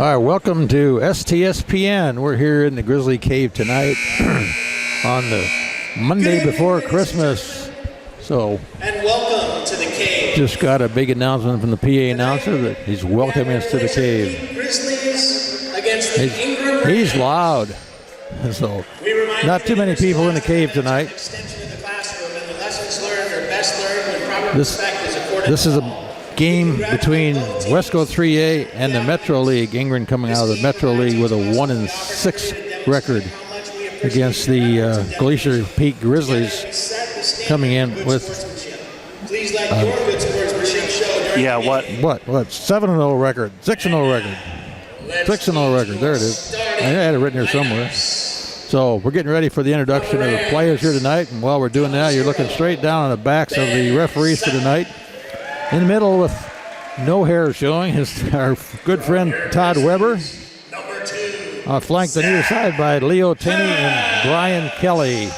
All right, welcome to STSPN. We're here in the Grizzly Cave tonight on the Monday before Christmas. So, and welcome to the cave. Just got a big announcement from the PA announcer that he's welcoming us to the cave. Grizzlies against the Ingraham. He's loud. So, not too many people in the cave tonight. This is a game between Wesco 3A and the Metro League. Ingraham coming out of the Metro League with a 1-6 record against the Glacier Peak Grizzlies, coming in with what 7-0 record, 6-0 record, 6-0 record. There it is. I had it written here somewhere. So we're getting ready for the introduction of the players here tonight, and while we're doing that, you're looking straight down on the backs of the referees for tonight. In the middle with no hair showing is our good friend Todd Weber. Flanked on either side by Leo Tenney and Brian Kelly.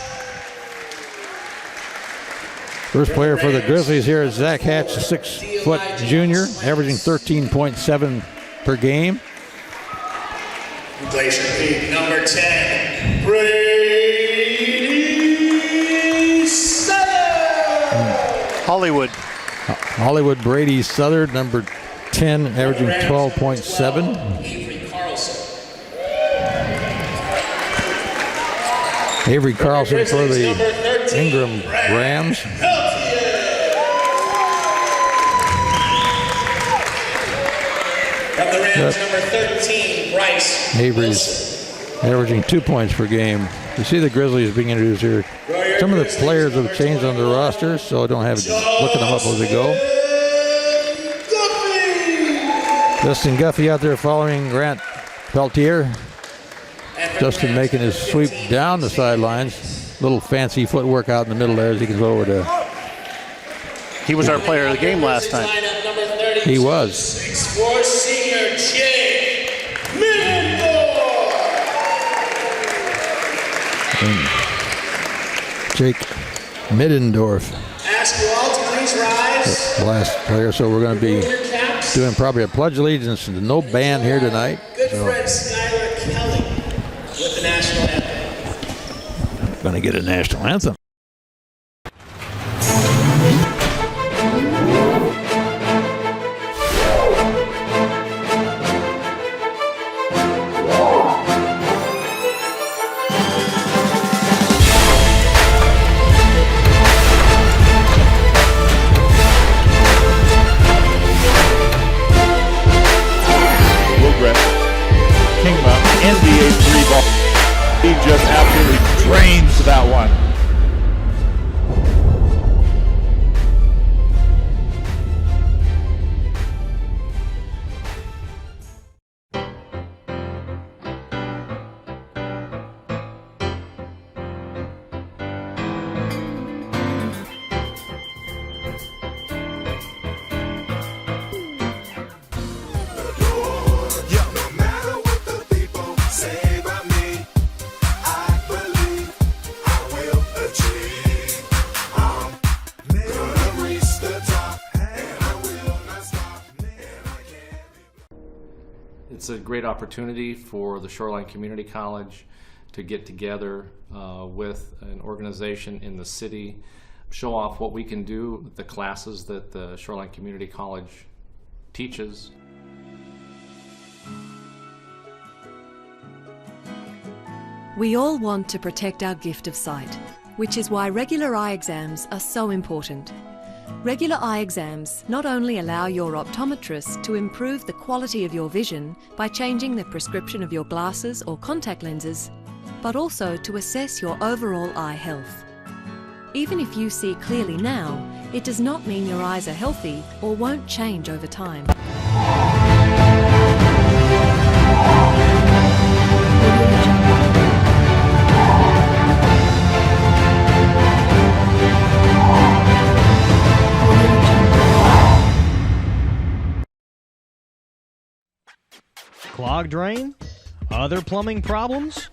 First player for the Grizzlies here is Zach Hatch, a 6-foot junior, averaging 13.7 per game. Glacier Peak, number 10, Brady Sutton. Hollywood Brady Southard, number 10, averaging 12.7. Avery Carlson. Avery Carlson for the Ingraham Rams. From the Rams, number 13, Bryce. Avery's averaging 2 points per game. You see the Grizzlies being introduced here. Some of the players have changed on the roster, so I don't have looking them up as we go. Justin Guffey out there following Grant Peltier. Justin making his sweep down the sidelines. Little fancy footwork out in the middle there as he can go over to. He was our player of the game last time. He was. 6'4" senior Jake Middendorf. Ask you all to please rise. The last player, so we're going to be doing probably a pledge of allegiance to no band here tonight. Good friend Skylar Kelly with the national anthem. Going to get a national anthem. He just absolutely drains that one. It's a great opportunity for the Shoreline Community College to get together with an organization in the city, show off what we can do with the classes that the Shoreline Community College teaches. We all want to protect our gift of sight, which is why regular eye exams are so important. Regular eye exams not only allow your optometrist to improve the quality of your vision by changing the prescription of your glasses or contact lenses, but also to assess your overall eye health. Even if you see clearly now, it does not mean your eyes are healthy or won't change over time. Clogged drain? Other plumbing problems?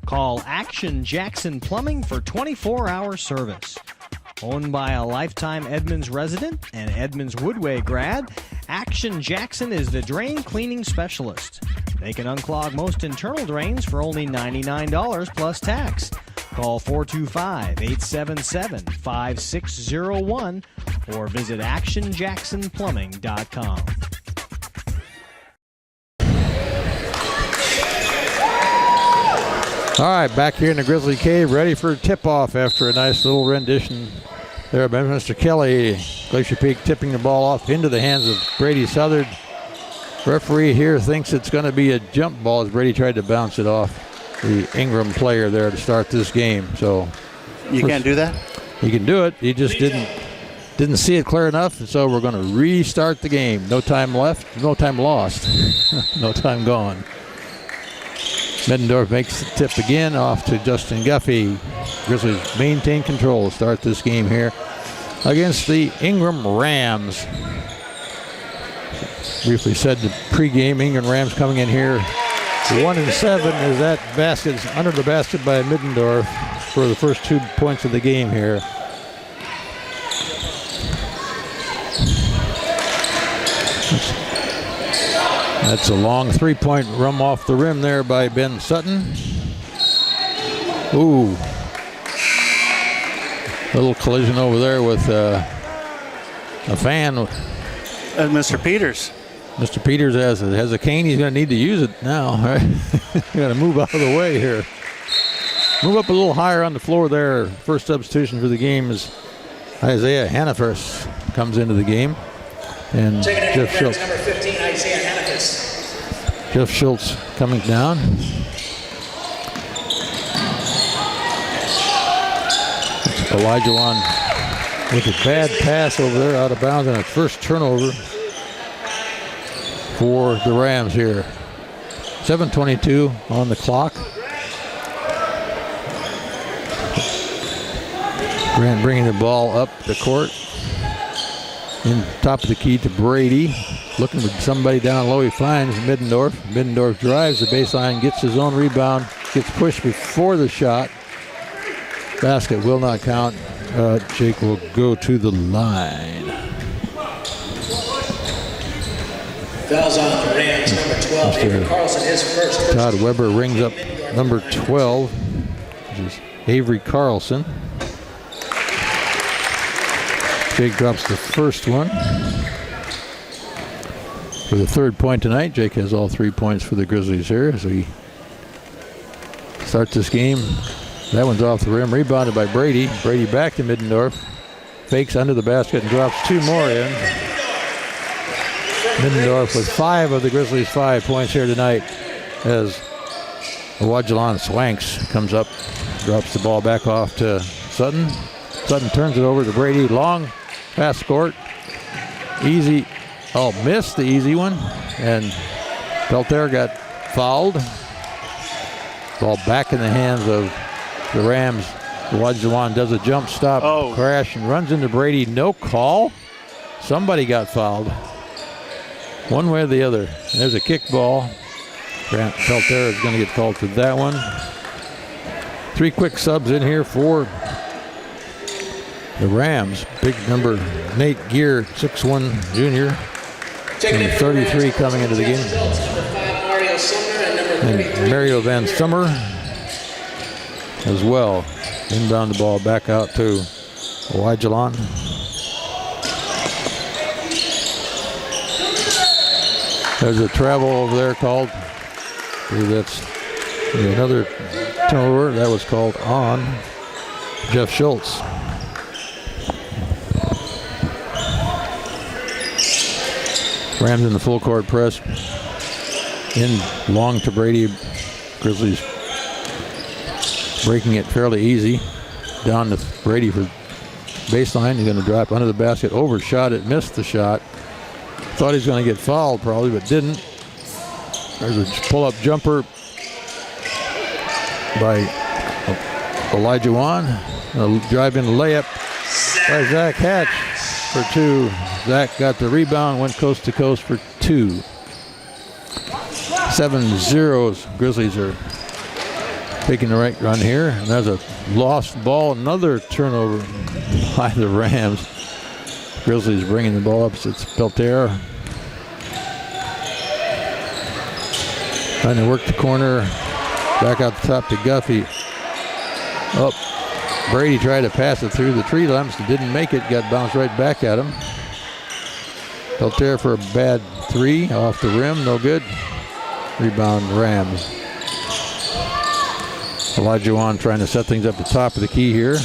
Call Action Jackson Plumbing for 24-hour service. Owned by a lifetime Edmonds resident and Edmonds Woodway grad, Action Jackson is the drain cleaning specialist. They can unclog most internal drains for only $99 plus tax. Call 425-877-5601 or visit actionjacksonplumbing.com. All right, back here in the Grizzly Cave, ready for a tip-off after a nice little rendition there by Mr. Kelly. Glacier Peak tipping the ball off into the hands of Brady Southard. Referee here thinks it's going to be a jump ball as Brady tried to bounce it off the Ingraham player there to start this game. So You can't do that? he can do it. He just didn't see it clear enough, and so we're going to restart the game. No time left, no time lost, no time gone. Middendorf makes the tip again off to Justin Guffey. Grizzlies maintain control to start this game here against the Ingraham Rams. Briefly said the pregame, Ingraham Rams coming in here 1-7 as that basket's under the basket by Middendorf for the first 2 points of the game here. That's a long three-point rum off the rim there by Ben Sutton. Ooh. Little collision over there with a fan. Mr. Peters. Mr. Peters has a cane. He's going to need to use it now. Right? You got to move out of the way here. Move up a little higher on the floor there. First substitution for the game is Isaiah Hannafious comes into the game. And Jeff Schultz. Number 15, Isaiah Hannafious. Jeff Schultz coming down. Elijah Wan with a bad pass over there out of bounds and a first turnover for the Rams here. 7:22 on the clock. Grant bringing the ball up the court. In top of the key to Brady. Looking for somebody down low. He finds Middendorf. Middendorf drives the baseline, gets his own rebound, gets pushed before the shot. Basket will not count. Jake will go to the line. Fouls on the Rams, number 12, Avery Carlson, his first. Todd Weber rings up number 12, which is Avery Carlson. Jake drops the first one. For the third point tonight, Jake has all 3 points for the Grizzlies here as we start this game. That one's off the rim, rebounded by Brady. Brady back to Middendorf. Fakes under the basket and drops 2 more in. Middendorf with 5 of the Grizzlies' 5 points here tonight as Awajalan Swanks comes up, drops the ball back off to Sutton. Sutton turns it over to Brady. Long fast court. Easy. Oh, missed the easy one. And Peltier got fouled. Ball back in the hands of the Rams. Awajalan does a jump stop, crash, and runs into Brady. No call. Somebody got fouled. One way or the other. And there's a kick ball. Grant Peltier is going to get called for that one. 3 quick subs in here for the Rams. Big number Nate Geer, 6'1" junior. And 33 coming into the game. And Mario Van Summer as well. Inbound the ball back out to Awajalan. There's a travel over there called. That's another turnover. That was called on Jeff Schultz. Rams in the full court press. In long to Brady. Grizzlies breaking it fairly easy. Down to Brady for baseline. He's going to drop under the basket. Overshot it. Missed the shot. Thought he was going to get fouled probably, but didn't. There's a pull-up jumper by Elijah Wan. A drive-in layup by Zach Hatch for 2. Zach got the rebound, went coast to coast for 2. 7-0. Grizzlies are taking the right run here. And there's a lost ball, another turnover by the Rams. Grizzlies bringing the ball up. It's Peltier. Trying to work the corner. Back out the top to Guffey. Up. Brady tried to pass it through the tree limbs. Didn't make it. Got bounced right back at him. Peltier for a bad 3 off the rim. No good. Rebound Rams. Olajuwon trying to set things up the top of the key here.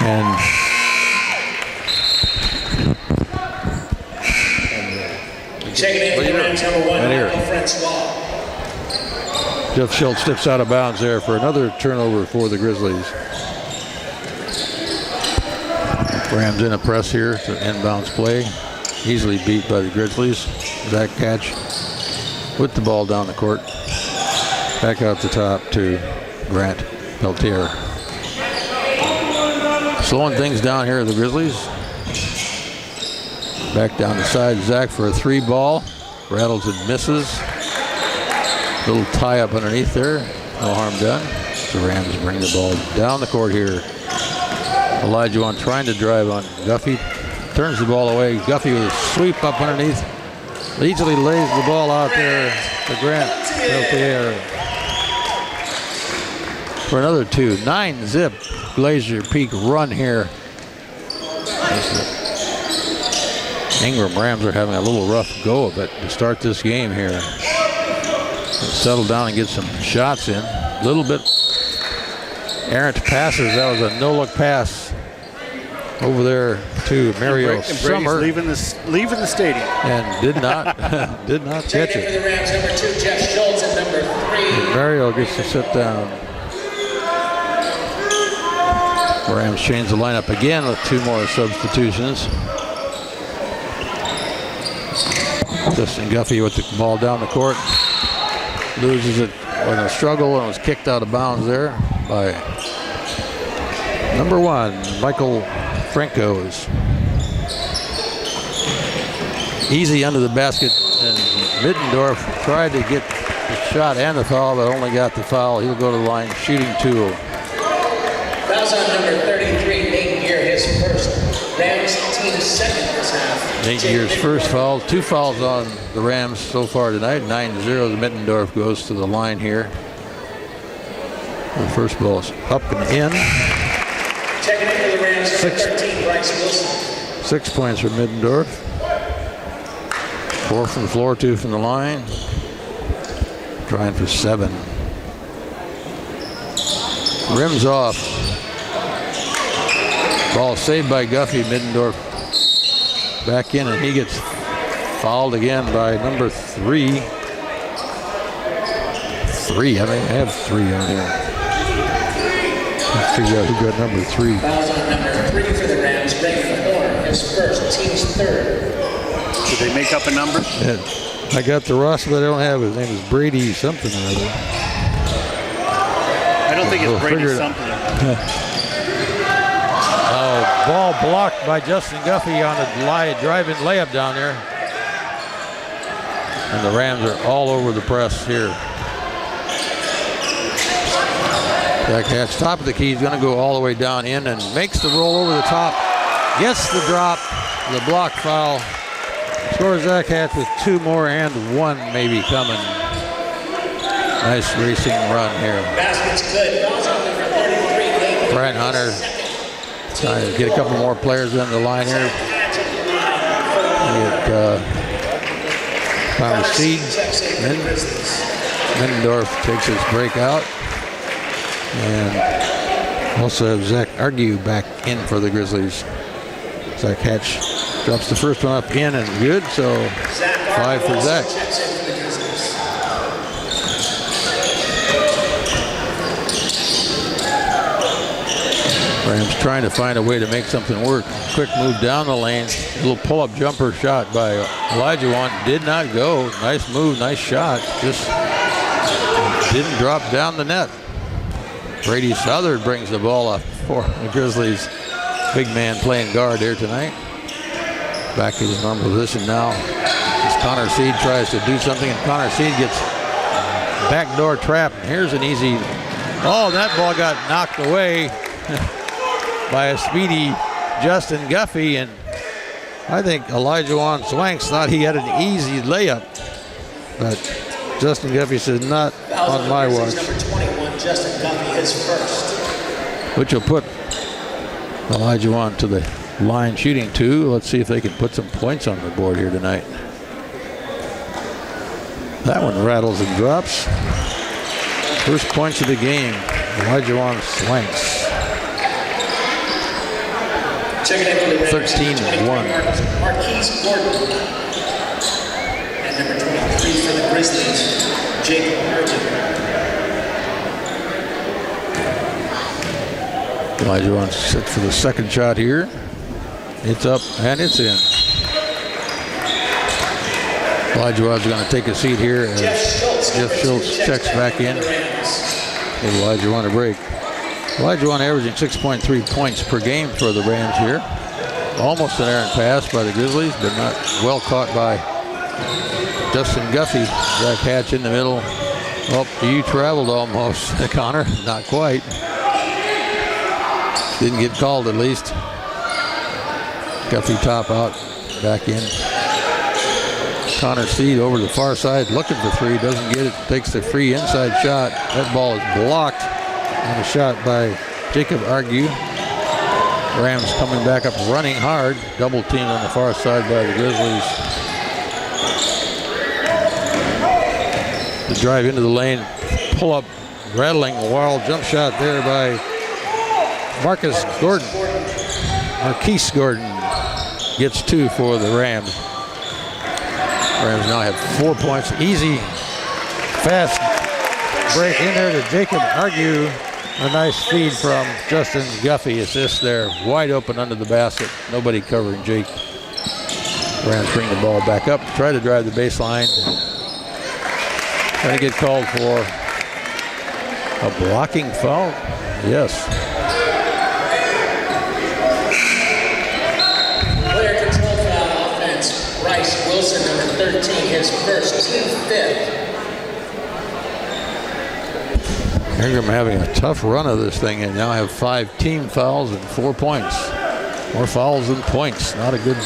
And checking in for the Rams, number 1, Francois. Jeff Schultz steps out of bounds there for another turnover for the Grizzlies. Rams in a press here. It's an inbounds play. Easily beat by the Grizzlies. Zach catch with the ball down the court. Back out the top to Grant Peltier. Slowing things down here, the Grizzlies. Back down the side, Zach for a 3 ball. Rattles and misses. Little tie up underneath there. No harm done. The Rams bring the ball down the court here. Olajuwon trying to drive on Guffey. Turns the ball away. Guffey with a sweep up underneath. Easily lays the ball out there to Grant Peltier. For another 2. 9-zip Glacier Peak run here. Ingraham Rams are having a little rough go of it to start this game here. Settle down and get some shots in. A little bit errant passes. That was a no-look pass over there to Mario Sumner. Leaving the stadium. And did not catch it. For the Rams, number 2, Jeff Schultz, and number 3. And Mario gets to sit down. Rams change the lineup again with 2 more substitutions. Justin Guffey with the ball down the court. Loses it in a struggle and was kicked out of bounds there by number 1, Michael Francois. Easy under the basket, and Middendorf tried to get the shot and the foul, but only got the foul. He'll go to the line, shooting 2. Fouls on number 33, Nate Geer, his first. Rams team second this half. Nate Geer's first foul. 2 fouls on the Rams so far tonight. 9-0. Middendorf goes to the line here. The first ball is up and in. Checking in for the Rams, number 13, Bryce Wilson. 6 points for Middendorf. 4 from the floor, 2 from the line. Trying for 7. Rims off. Ball saved by Guffey. Middendorf back in, and he gets fouled again by number 3. 3, I have 3 on here. Let's figure out who got number 3. Fouls on number 3 for the Rams, Greg Horn, his first, team's third. Did they make up a number? Yeah, I got the roster, but I don't have his name. Is Brady something or other. I don't think it's Brady something. Ball blocked by Justin Guffey on a driving layup down there. And the Rams are all over the press here. Jack Hatch, top of the key, is going to go all the way down in and makes the roll over the top. Gets the drop, the block foul. Scores Zach Hatch with 2 more and 1 maybe coming. Nice racing run here. Basket's good. Fouls on number 33, Brian Hunter trying to get a couple more players in the line here. Get Connor Seed. Middendorf takes his break out. And also have Zach Argue back in for the Grizzlies. Zach Hatch drops the first one up in and good, so 5 for Zach. Rams trying to find a way to make something work. Quick move down the lane. A little pull-up jumper shot by Olajuwon. Did not go. Nice move, nice shot. Just didn't drop down the net. Brady Southard brings the ball up for the Grizzlies. Big man playing guard here tonight. Back to his normal position now. As Connor Seed tries to do something, and Connor Seed gets backdoor trapped. Here's an easy. Oh, that ball got knocked away by a speedy Justin Guffey, and I think Olajuwon Swanks thought he had an easy layup. but Justin Guffey says not on my watch. Number 21, Justin Guffey, his first. Which will put Olajuwon to the line shooting 2. Let's see if they can put some points on the board here tonight. That one rattles and drops. First points of the game, Olajuwon Swanks. 13-1. Marques Gordon. And number 23 for the Grizzlies, Jacob Arden. Olajuwon set for the second shot here. It's up and it's in. Olajuwon's going to take a seat here as Jeff Schultz checks back in. Give Olajuwon a break. Olajuwon averaging 6.3 points per game for the Rams here. Almost an errant pass by the Grizzlies, but not well caught by Justin Guffey. Zach Hatch in the middle. Oh, you traveled almost, Connor. Not quite. Didn't get called at least. Guffey top out, back in. Connor Seed over the far side, looking for three, doesn't get it, takes the free inside shot. That ball is blocked on a shot by Jacob Argue. Rams coming back up, running hard, double teamed on the far side by the Grizzlies. The drive into the lane, pull up, rattling wild jump shot there by Marques Gordon. Gets 2 for the Rams. Rams now have 4 points. Easy, fast break in there to Jacob Argue. A nice feed from Justin Guffey. Assist there, wide open under the basket. Nobody covering Jake. Rams bring the ball back up, try to drive the baseline. Trying to get called for a blocking foul. Yes. Player control foul offense. Bryce Wilson, number 13, his first, team 5th. Ingraham having a tough run of this thing and now have 5 team fouls and 4 points. More fouls than points. Not a good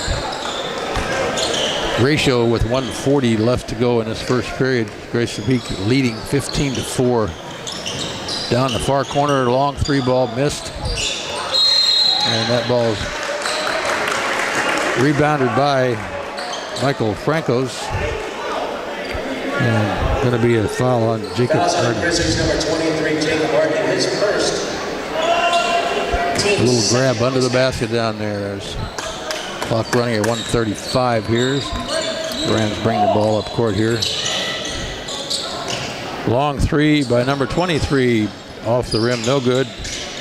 ratio with 1:40 left to go in this first period. Grayson Peak leading 15-4. Down the far corner, long 3-ball missed. And that ball is rebounded by Michael Francois. And going to be a foul on Jacob Arden. Grizzlies number 23, Jacob Arden, his first. A little grab under the basket down there. There's clock running at 1:35 here. The Rams bring the ball up court here. Long 3 by number 23. Off the rim, no good.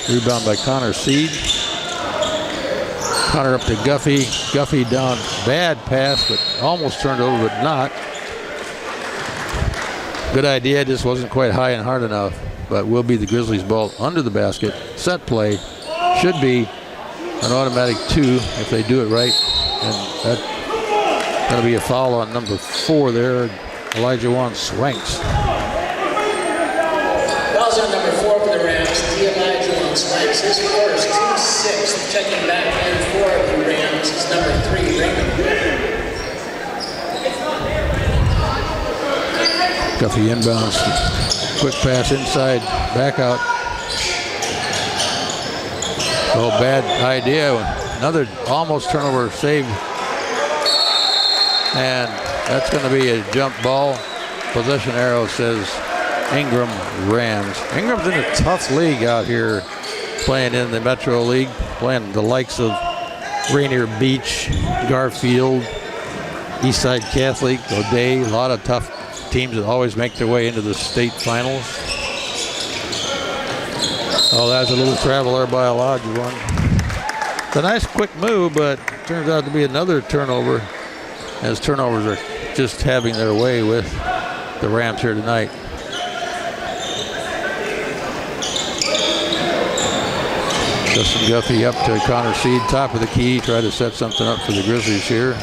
Rebound by Connor Seed. Connor up to Guffey. Guffey down, bad pass, but almost turned over, but not. Good idea, just wasn't quite high and hard enough, but will be the Grizzlies' ball under the basket. Set play, should be an automatic 2 if they do it right. And that's going to be a foul on number 4 there, Olajuwon Swanks. Fouls on number 4 for the Rams, Olajuwon Swanks, his first, team 6th. Checking back in for the Rams is number 3, Raymond. Guffey inbounds, quick pass inside, back out. Oh, bad idea. Another almost turnover saved. And that's going to be a jump ball. Possession arrow says Ingram Rams. Ingram's in a tough league out here, playing in the Metro League, playing the likes of Rainier Beach, Garfield, Eastside Catholic, O'Day, a lot of tough teams that always make their way into the state finals. Oh, that's a little travel there by Olajuwon. It's a nice quick move, but turns out to be another turnover, as turnovers are just having their way with the Rams here tonight. Justin Guffey up to Connor Seed, top of the key, try to set something up for the Grizzlies here.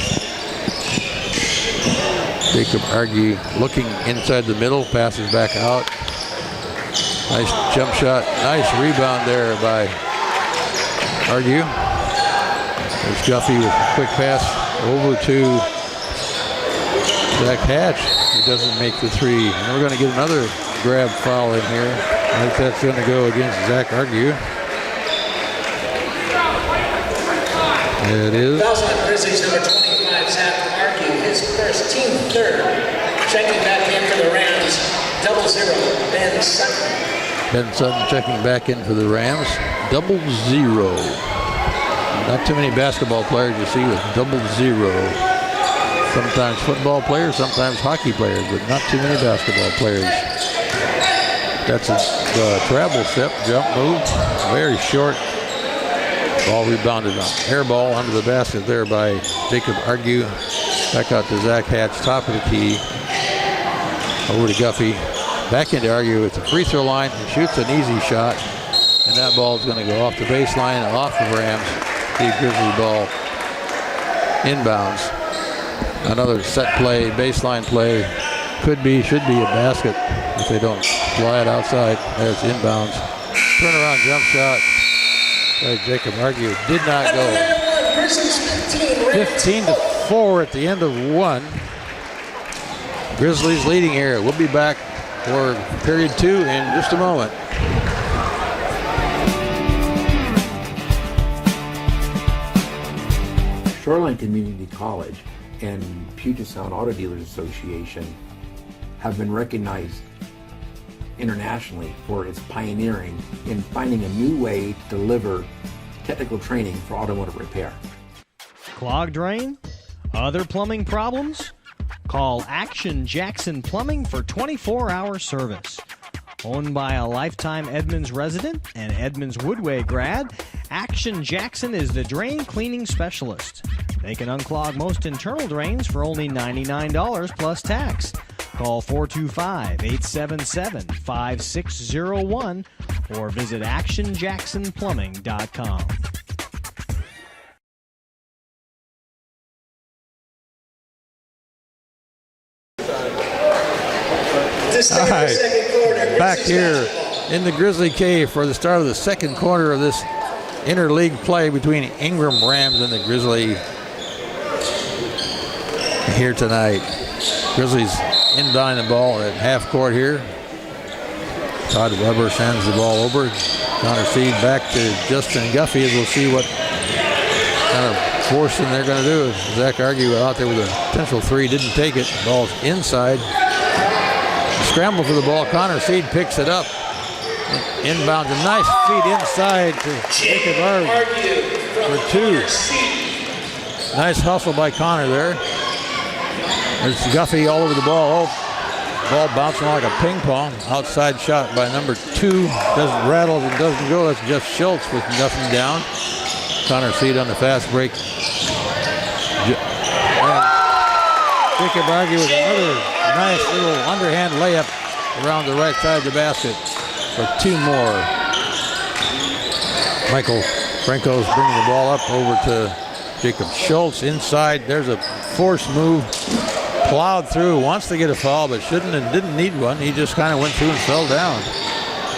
Jacob Argue looking inside the middle, passes back out. Nice jump shot, nice rebound there by Argue. There's Guffey with a quick pass over to Zach Hatch. doesn't make the three. And we're going to get another grab foul in here. I think that's going to go against Zach Argue. There it is. Fouls on Grizzlies, number 25, Zach Argue, his first, team third. Checking back in for the Rams, 0-0, Ben Sutton. Ben Sutton checking back in for the Rams, 0-0. Not too many basketball players you see with 0-0. Sometimes football players, sometimes hockey players, but not too many basketball players. That's a travel step, jump move, very short. Ball rebounded on air ball under the basket there by Jacob Argue. Back out to Zach Hatch, top of the key. Over to Guffey. Back into Argue at the free throw line. He shoots an easy shot. And that ball is going to go off the baseline and off the Rams. The Grizzly ball inbounds. Another set play, baseline play. Could be, should be a basket if they don't fly it outside. There's inbounds. Turnaround jump shot. Jacob Argue did not go. 15-4 at the end of one. Grizzlies leading here. We'll be back for period 2 in just a moment. Shoreline Community College and Puget Sound Auto Dealers Association have been recognized internationally for its pioneering in finding a new way to deliver technical training for automotive repair. Clogged drain? Other plumbing problems? Call Action Jackson Plumbing for 24-hour service. Owned by a lifetime Edmonds resident and Edmonds Woodway grad, Action Jackson is the drain cleaning specialist. They can unclog most internal drains for only $99 plus tax. Call 425-877-5601 or visit actionjacksonplumbing.com. All right, back here in the Grizzly Cave for the start of the second quarter of this interleague play between Ingraham Rams and the Grizzly here tonight. Grizzlies inbounding the ball at half court here. Todd Weber sends the ball over. Connor Seed back to Justin Guffey as we'll see what kind of forcing they're going to do. Zach Argue out there with a potential three, didn't take it. Ball's inside. Scramble for the ball. Connor Seed picks it up. Inbounds a nice feed inside to Jacob Argue for 2. Nice hustle by Connor there. There's Guffey all over the ball. Oh, ball bouncing like a ping pong. Outside shot by number 2. Doesn't rattle and doesn't go. That's Jeff Schultz with nothing down. Connor Seed on the fast break. Jacob Argue with another nice little underhand layup around the right side of the basket for 2 more. Michael Franco's bringing the ball up over to Jacob Schultz inside. There's a force move. Plowed through, wants to get a foul, but shouldn't and didn't need one. He just kind of went through and fell down.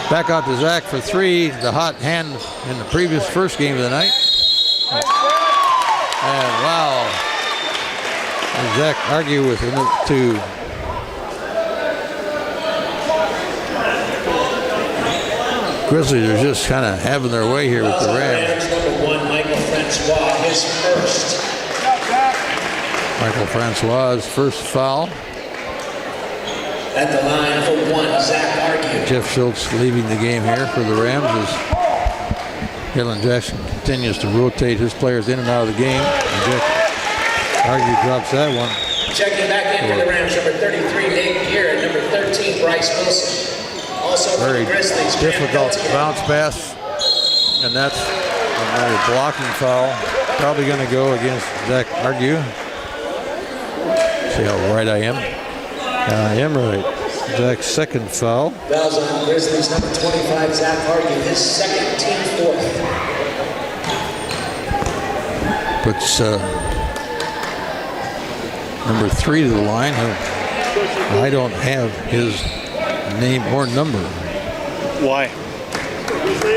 Back out to Zach for 3. The hot hand in the previous first game of the night. And wow. And Zach Argue with 2. Grizzlies are just kind of having their way here with the Rams. Number 1, Michael Francois, his first. Michael Francois' first foul. At the line for 1, Zach Argue. Jeff Schultz leaving the game here for the Rams as Helen Jackson continues to rotate his players in and out of the game. And Jeff Argue drops that one. Checking back in for the Rams, number 33, Nate Geer, and number 13, Bryce Wilson. Also for Very the Grizzlies, difficult Peltier. bounce pass. And that's another blocking foul. Probably going to go against Zach Argue. See how right I am? I am right. Zach's second foul. Fouls on Grizzlies, number 25, Zach Argue, his second, team 4th. Puts number 3 to the line. I don't have his name or number. Why?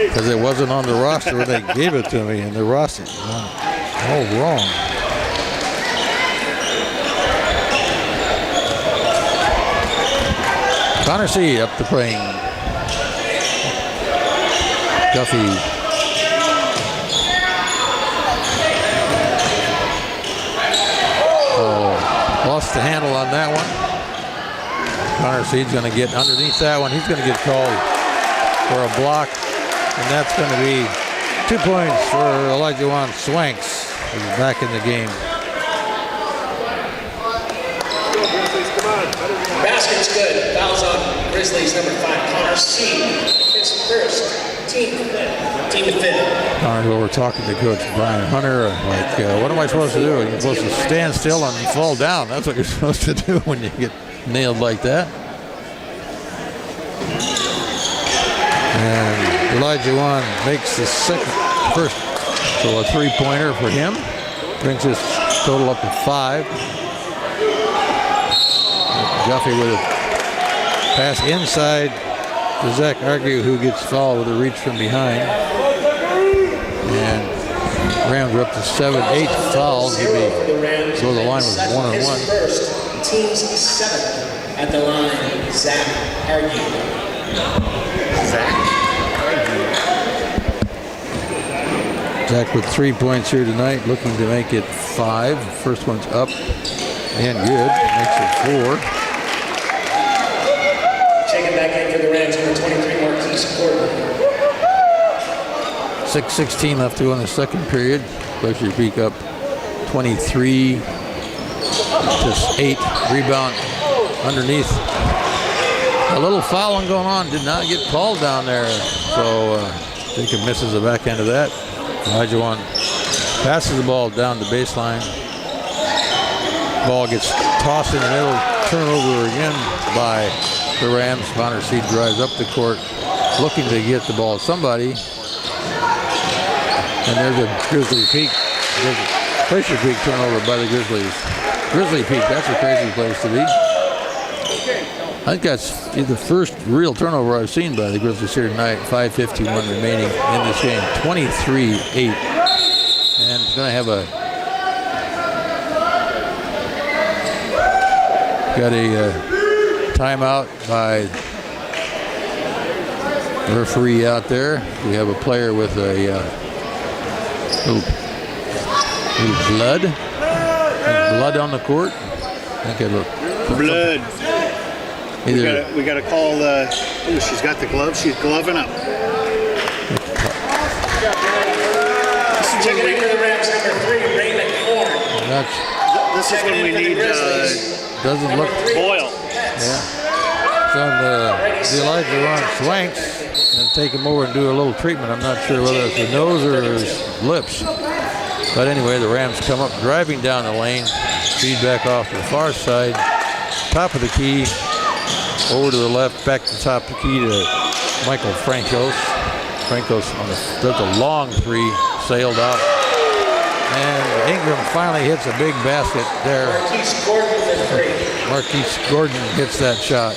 Because it wasn't on the roster when they gave it to me, and the roster is all wrong. Connor C. up the plane. Guffey. Oh, lost the handle on that one. Connor C's going to get underneath that one. He's going to get called for a block, and that's going to be 2 points for Elijah Swanks. He's back in the game. Basket's good. Fouls on Grizzlies number 5, Connor C. His first, team to fifth. All right, well, we're talking to Coach Brian Hunter. What am I supposed to do? You're supposed to stand still and fall down. That's what you're supposed to do when you get nailed like that. And Elijah makes the first, so a three-pointer for him. Brings his total up to 5. Guffey with a pass inside to Zach Argue, who gets fouled with a reach from behind. And Rams are up to 7-8 fouls. He'll go to the line with 1-on-1. First, team's 7th at the line, Zach Argue. Zach with 3 points here tonight, looking to make it 5. First one's up and good. Makes it 4. Checking back in for the Rams, number 23, Marques. 6:16 left to go in the second period. Glacier Peak up 23 to 8. Rebound underneath. A little fouling going on. Did not get called down there. So Jacob misses the back end of that. Elijah passes the ball down the baseline. Ball gets tossed in the middle. Turnover again by the Rams. Connor C drives up the court, looking to get the ball to somebody. And there's a Grizzly Peak. Glacier Peak turnover by the Grizzlies. Grizzly Peak, that's a crazy place to be. I think that's the first real turnover I've seen by the Grizzlies here tonight. 5:51 remaining in this game. 23-8. And it's going to have got a timeout by the referee out there. We have a player with a little blood on the court. Blood. We got to call she's got the glove. She's gloving up. Checking in for the Rams, number 3, Raymond. This is when we need doesn't look Boyle. Yeah. So the Elijah Swanks and take him over and do a little treatment. I'm not sure whether it's the nose or his lips. But anyway, the Rams come up driving down the lane. Feedback off the far side. Top of the key. Over to the left, back to the top of the key to Michael Francois. Francois does a long 3, sailed out. And Ingraham finally hits a big basket there. Marques Gordon hits that shot.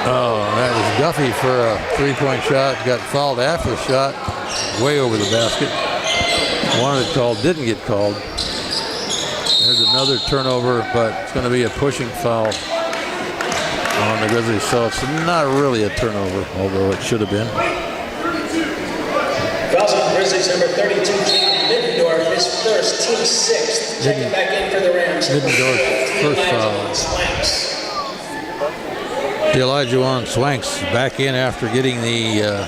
Oh, that was Guffey for a 3-point shot. Got fouled after the shot, way over the basket. Wanted it called, didn't get called. There's another turnover, but it's going to be a pushing foul on the Grizzlies. So it's not really a turnover, although it should have been. Fouls on Grizzlies, number 32, Middendorf, his first, team 6th. Checking back in for the Rams. Middendorf, first foul. The Elijah Swanks back in after getting the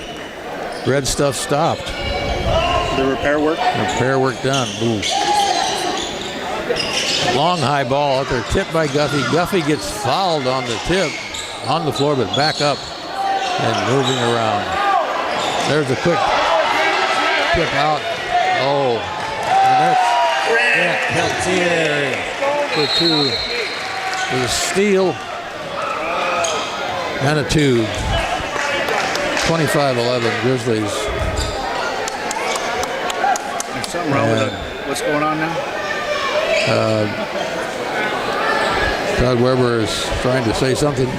red stuff stopped. The repair work? Repair work done. Ooh. Long high ball out there, tipped by Guffey. Guffey gets fouled on the tip, on the floor, but back up and moving around. There's a quick tip out. Oh, and that's Peltier for 2 with a steal and a 2. 25-11 Grizzlies. Something wrong with it. What's going on now? Todd Weber is trying to say something.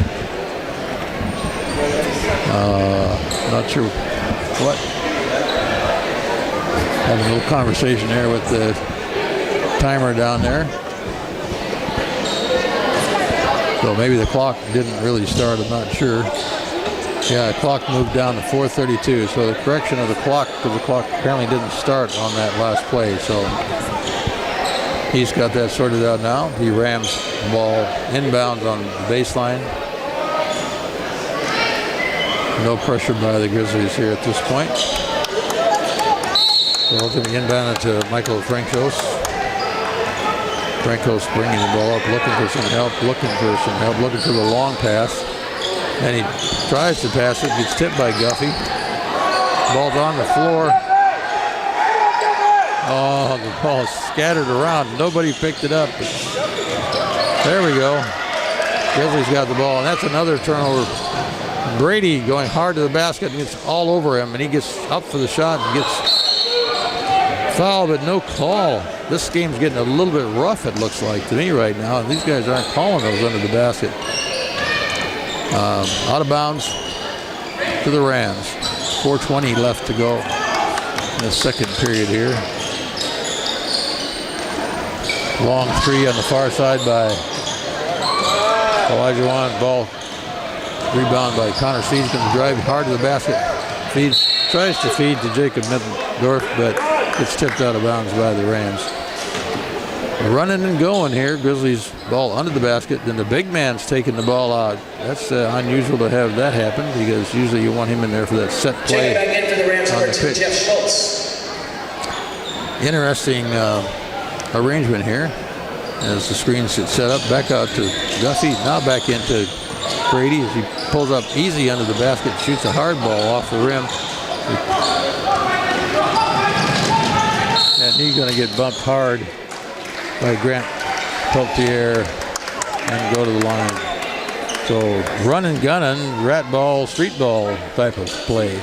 Not sure what. Having a little conversation there with timer down there. So maybe the clock didn't really start, I'm not sure. Yeah, the clock moved down to 4:32. So the correction of the clock, because the clock apparently didn't start on that last play. So he's got that sorted out now. He rams the ball inbounds on the baseline. No pressure by the Grizzlies here at this point. So it's going to be inbounded to Michael Francois. Francois bringing the ball up, looking for some help, looking for the long pass. And he tries to pass it, gets tipped by Guffey. Ball's on the floor. Oh, the ball is scattered around. Nobody picked it up. There we go. Grizzlies got the ball, and that's another turnover. Brady going hard to the basket and gets all over him, and he gets up for the shot and gets fouled, but no call. This game's getting a little bit rough, it looks like to me right now. These guys aren't calling those under the basket. Out of bounds to the Rams. 4:20 left to go in the second period here. Long three on the far side by Elijah Wan. Ball rebound by Connor Seeds, going to drive hard to the basket. Tries to feed to Jacob Middendorf, but gets tipped out of bounds by the Rams. Running and going here. Grizzlies ball under the basket. Then the big man's taking the ball out. That's unusual to have that happen, because usually you want him in there for that set play. Check it back in for the Rams on number the 2, pitch. Jeff Schultz. Interesting arrangement here as the screens get set up. Back out to Guffey. Now back into Brady as he pulls up easy under the basket, shoots a hard ball off the rim. And he's going to get bumped hard by Grant Peltier and go to the line. So running, gunning, rat ball, street ball type of play.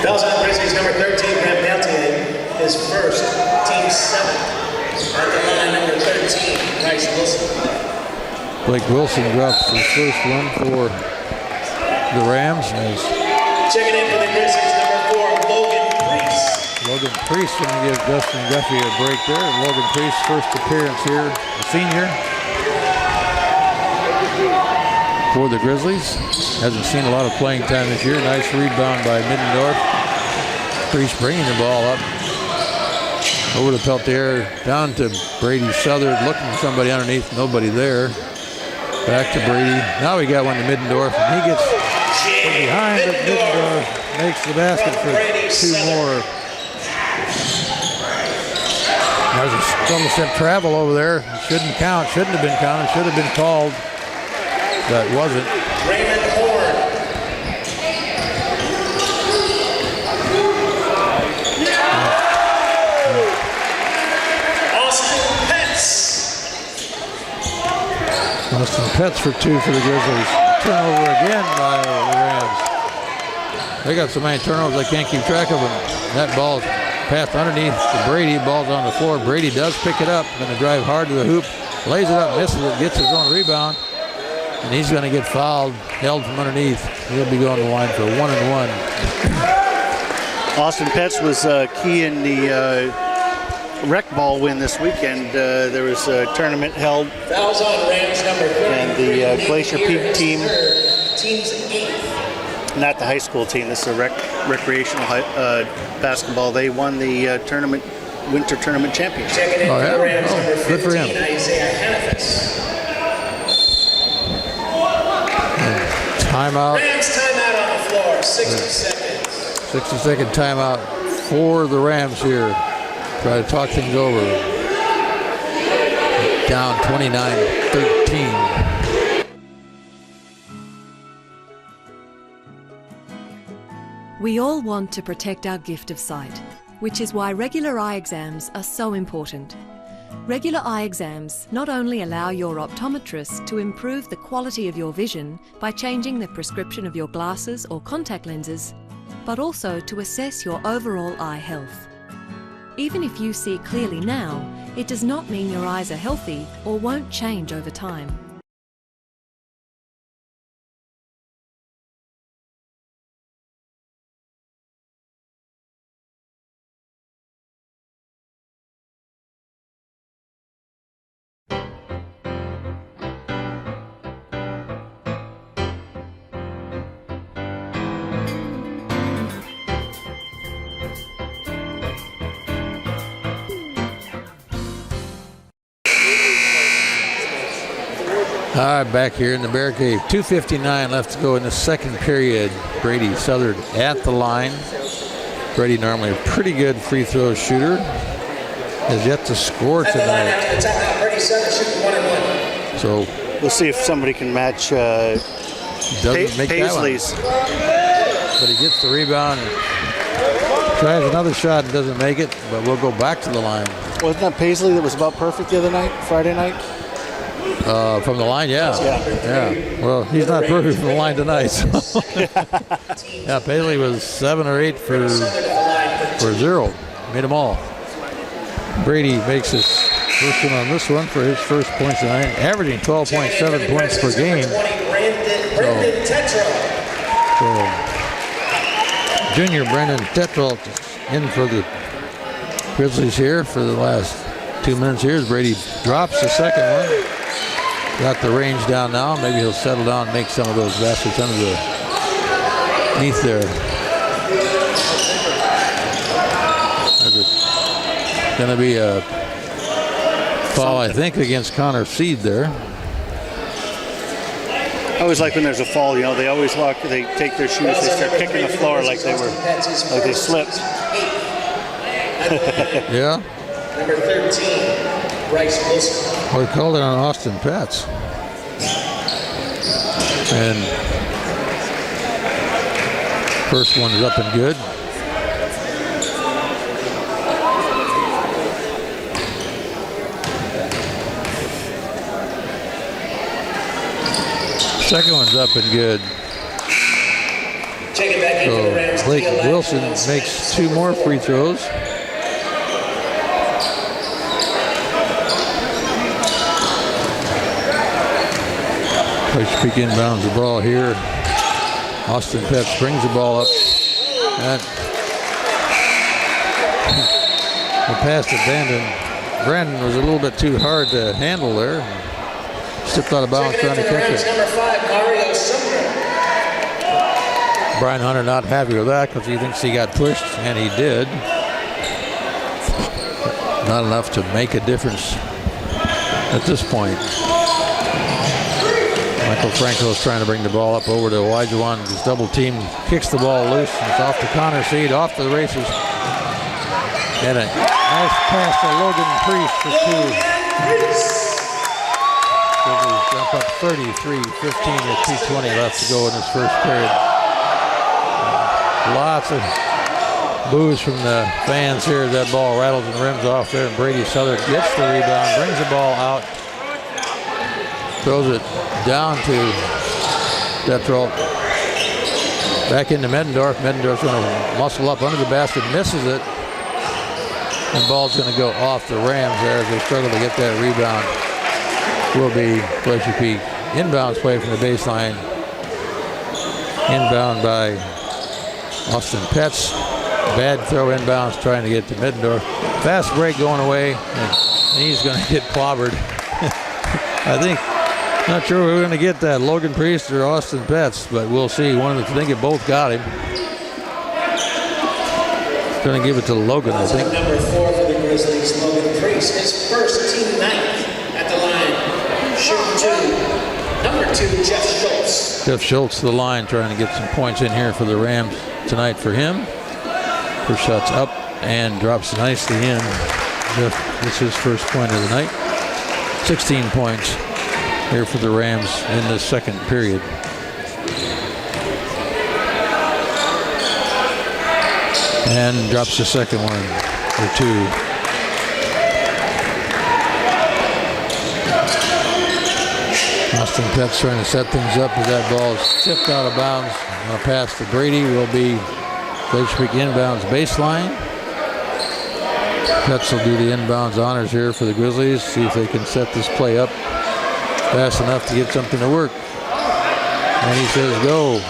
Fouls on Grizzlies number 13, Grant Peltier, his first, team 7. At the line number 13, Bryce Wilson. Blake Wilson drops his first one for the Rams. Checking in for the Grizzlies number 4, Logan Preece. Logan Preece going to give Dustin Guffey a break there. Logan Preece, first appearance here, a senior for the Grizzlies. Hasn't seen a lot of playing time this year. Nice rebound by Middendorf. Preece bringing the ball up. Over to Peltier, down to Brady Southard, looking for somebody underneath, nobody there. Back to Brady. Now we got one to Middendorf, and he gets from behind, but Middendorf makes the basket for 2 more. There's a double step travel over there. Shouldn't count, shouldn't have been counted, should have been called. That wasn't. Raymond Horn. Austin Petz for 2 for the Grizzlies. Turnover again by the Rams. They got so many turnovers they can't keep track of them. That ball's passed underneath to Brady. Ball's on the floor. Brady does pick it up. Going to drive hard to the hoop. Lays it up, misses it, gets his own rebound. And he's going to get fouled, held from underneath. He'll be going to the line for 1-and-1. Austin Petz was key in the rec ball win this weekend. There was a tournament held, Fouls on Rams number 30. and the Glacier Peak team, Team's 8th. not the high school team, this is a recreational basketball. They won the tournament, winter tournament championship. Checking in Oh, for yeah? the Rams Oh, number good for 15, him. Isaiah Hannafious. Timeout. Rams timeout on the floor, 60 seconds. 60-second timeout for the Rams here. Try to talk things over. Down 29-13. We all want to protect our gift of sight, which is why regular eye exams are so important. Regular eye exams not only allow your optometrist to improve the quality of your vision by changing the prescription of your glasses or contact lenses, but also to assess your overall eye health. Even if you see clearly now, it does not mean your eyes are healthy or won't change over time. All right, back here in the Bear Cave. 2:59 left to go in the second period. Brady Southard at the line. Brady, normally a pretty good free throw shooter, has yet to score tonight. So we'll see if somebody can match doesn't make Paisley's. But he gets the rebound and tries another shot and doesn't make it, but we'll go back to the line. Wasn't that Paisley that was about perfect the other night, Friday night? From the line, yeah. Well, he's not perfect from the line tonight. So. Yeah, Paisley was 7 or 8 for 0. Made them all. Brady makes his first one on this one for his first points tonight, averaging 12.7 points per game. So junior Brendan Tetrault in for the Grizzlies here for the last 2 minutes here as Brady drops the second one. Got the range down now. Maybe he'll settle down and make some of those baskets underneath there. There's going to be a foul, I think, against Connor Seed there. I always like when there's a fall, you know, they always walk, they take their shoes, they start kicking the floor like they slipped. Yeah. Number 13, Bryce. Well, we called it on Austin Petz. And first one is up and good. Second one's up and good. So Blake Wilson makes 2 more free throws. Peak inbounds the ball here. Austin Petz brings the ball up. And the pass to Brandon was a little bit too hard to handle there. Stepped out of bounds trying to catch it. Number 5, Sumner. Brian Hunter not happy with that because he thinks he got pushed, and he did. Not enough to make a difference at this point. Francois is trying to bring the ball up over to Elijah. His double team kicks the ball loose. And it's off to Connor Seed, off to the races. And a nice pass to Logan Preece for 2. Grizzlies jump up 33-15 with 2:20 left to go in this first period. Lots of boos from the fans here as that ball rattles and rims off there. And Brady Southard gets the rebound, brings the ball out. Throws it down to Tetrault. Back into Middendorf. Middendorf's going to muscle up under the basket, misses it. And ball's going to go off the Rams there as they struggle to get that rebound. Will be Glacier Peak inbounds play from the baseline. Inbound by Austin Petz. Bad throw inbounds trying to get to Middendorf. Fast break going away, and he's going to get clobbered. I think. Not sure we're going to get that, Logan Preece or Austin Petz, but we'll see. I think it both got him. Going to give it to Logan, I think. Number 4 for the Grizzlies, Logan Preece. His first team ninth at the line. Shooting 2. Number 2, Jeff Schultz. Jeff Schultz to the line, trying to get some points in here for the Rams tonight for him. First shot's up and drops nicely in. Jeff gets his first point of the night. 16 points here for the Rams in the second period. And drops the second one for 2. Austin Petz trying to set things up as that ball is tipped out of bounds. A pass to Brady will be Glacier Peak inbounds baseline. Petz will do the inbounds honors here for the Grizzlies. See if they can set this play up fast enough to get something to work. And he says go.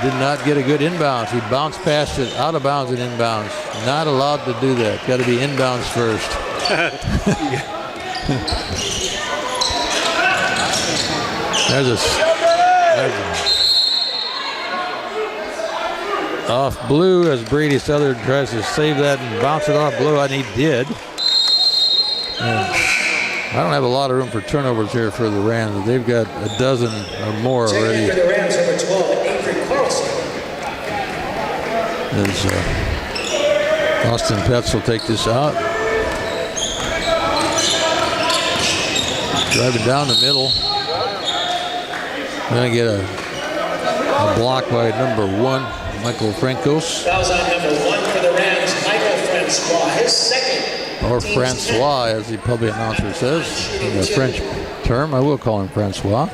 Did not get a good inbounds. He bounced past it out of bounds and inbounds. Not allowed to do that. Got to be inbounds first. There's a off Blue as Brady Southard tries to save that and bounce it off Blue, and he did. And I don't have a lot of room for turnovers here for the Rams. They've got a dozen or more already. For the Rams, number 12, Avery Carlson. As Austin Petz will take this out. Driving down the middle. Going to get a block by number 1, Michael Francois. Fouls on number 1 for the Rams, Michael Francois, his second. Or Francois, as the public announcer says, in the French term. I will call him Francois.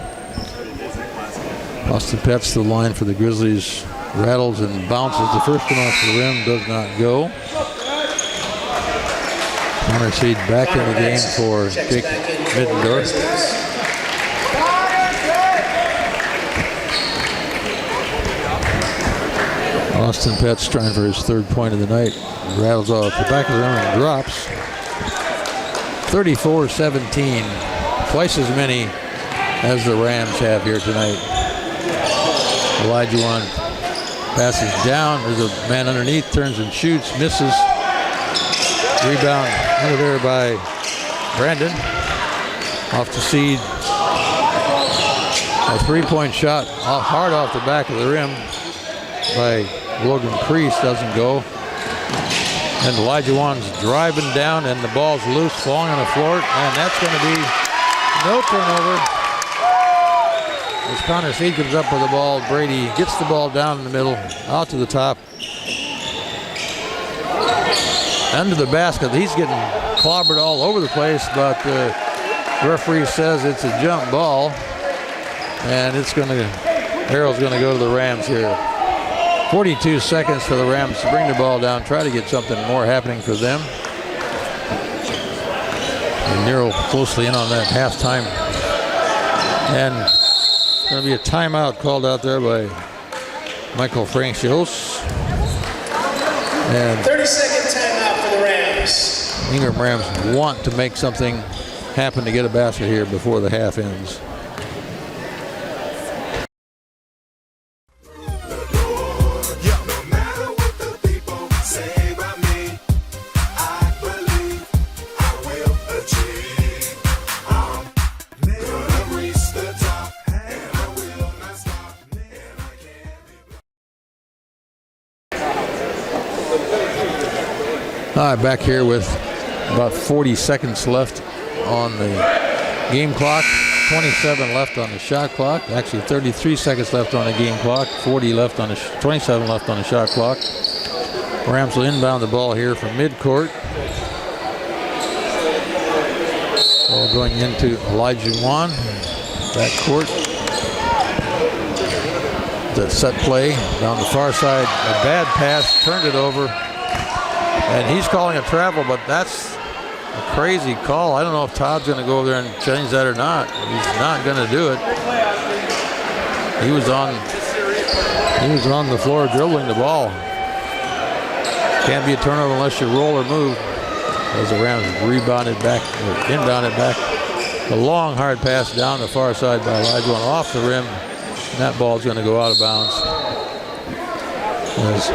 Austin Petz, the line for the Grizzlies, rattles and bounces. The first one off the rim does not go. Connor Seed back in the game for Jake Middendorf. Austin Petz trying for his 3rd point of the night. Rattles off the back of the rim and drops. 34-17. Twice as many as the Rams have here tonight. Olajuwon passes down. There's a man underneath. Turns and shoots. Misses. Rebound under there by Brandon. Off the Seed. A 3-point shot hard off the back of the rim by Logan Preece doesn't go. And Olajuwon's driving down and the ball's loose, falling on the floor, and that's going to be no turnover. As Connor Seed comes up with the ball, Brady gets the ball down in the middle, out to the top. Under the basket, he's getting clobbered all over the place, but the referee says it's a jump ball, and arrow's going to go to the Rams here. 42 seconds for the Rams to bring the ball down, try to get something more happening for them. And Nero closely in on that halftime. And going to be a timeout called out there by Michael Francois. And 30-second timeout for the Rams. Ingraham Rams want to make something happen to get a basket here before the half ends. All right, back here with about 40 seconds left on the game clock. 27 left on the shot clock. Actually, 33 seconds left on the game clock. 27 left on the shot clock. Rams will inbound the ball here from midcourt. Ball going into Olajuwon. Backcourt. The set play down the far side. A bad pass, turned it over. And he's calling a travel, but that's a crazy call. I don't know if Todd's going to go over there and change that or not. He's not going to do it. He was on the floor dribbling the ball. Can't be a turnover unless you roll or move. As the Rams inbounded back. A long, hard pass down the far side by Olajuwon off the rim. And that ball's going to go out of bounds. As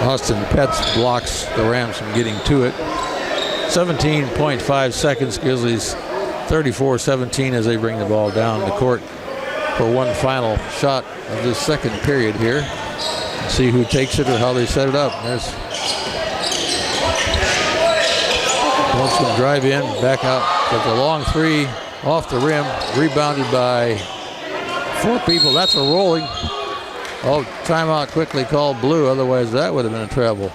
Austin Petz blocks the Rams from getting to it. 17.5 seconds. Grizzlies 34-17 as they bring the ball down the court for one final shot of this second period here. See who takes it or how they set it up. There's Schultz going to drive in, back out with a long three off the rim, rebounded by 4 people. That's a rolling. Oh, timeout quickly called blue. Otherwise, that would have been a travel.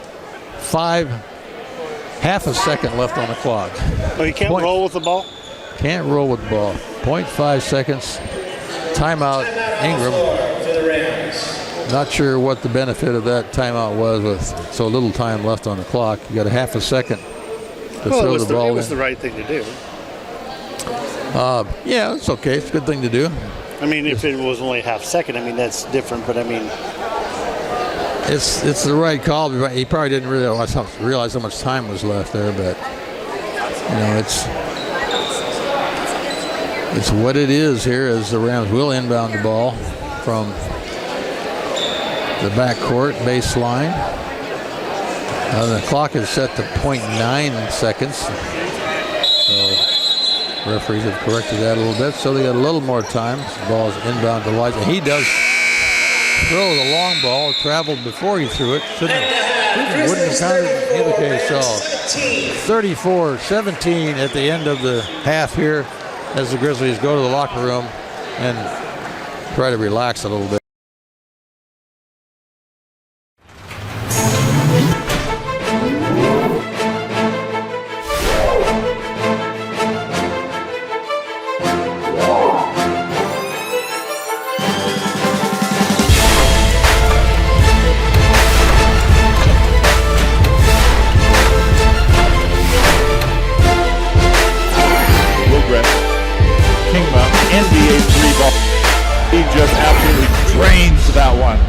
Half a second left on the clock. Oh, you can't roll with the ball? Can't roll with the ball. 0.5 seconds. Timeout, Ingram. Not sure what the benefit of that timeout was with so little time left on the clock. You got a half a second to throw the ball in. It was the right thing to do. Yeah, it's okay. It's a good thing to do. I mean, if it was only a half second, I mean, that's different. But I mean, it's the right call. He probably didn't realize how much time was left there, but you know, it's what it is here. As the Rams will inbound the ball from the backcourt baseline. The clock is set to 0.9 seconds. Referees have corrected that a little bit, so they got a little more time. The ball's inbound to Elijah. He does throw the long ball, traveled before he threw it. Wouldn't have counted in either case. So 34-17 at the end of the half here as the Grizzlies go to the locker room and try to relax a little bit. He just absolutely drains that one.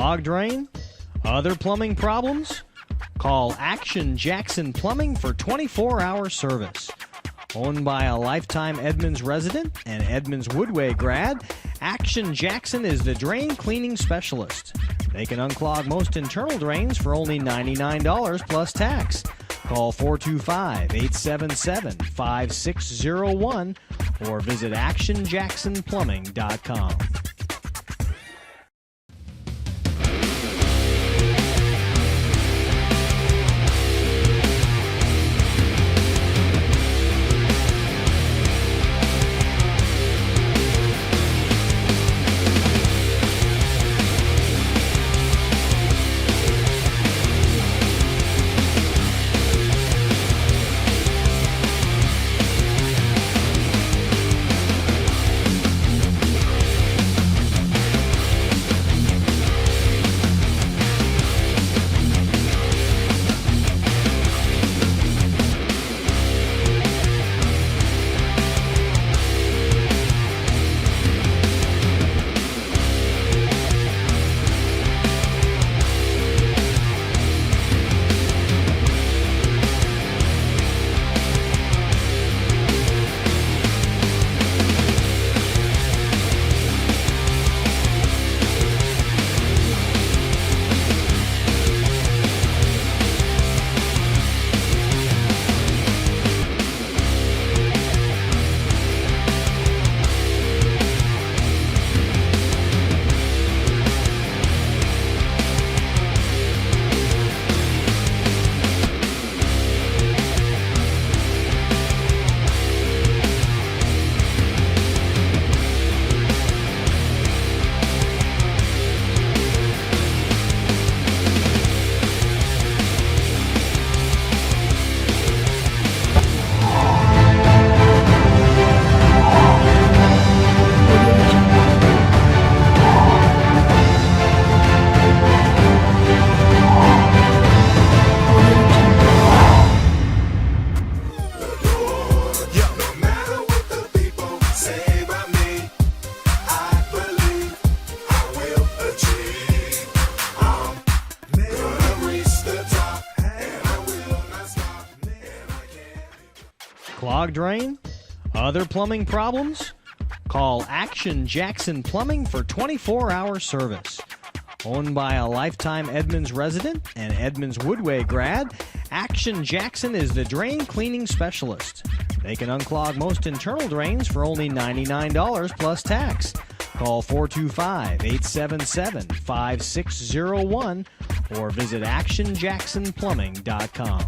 Clogged drain? Other plumbing problems? Call Action Jackson Plumbing for 24-hour service. Owned by a lifetime Edmonds resident and Edmonds Woodway grad, Action Jackson is the drain cleaning specialist. They can unclog most internal drains for only $99 plus tax. Call 425-877-5601 or visit actionjacksonplumbing.com. Clogged drain? Other plumbing problems? Call Action Jackson Plumbing for 24-hour service. Owned by a lifetime Edmonds resident and Edmonds Woodway grad, Action Jackson is the drain cleaning specialist. They can unclog most internal drains for only $99 plus tax. Call 425-877-5601 or visit actionjacksonplumbing.com.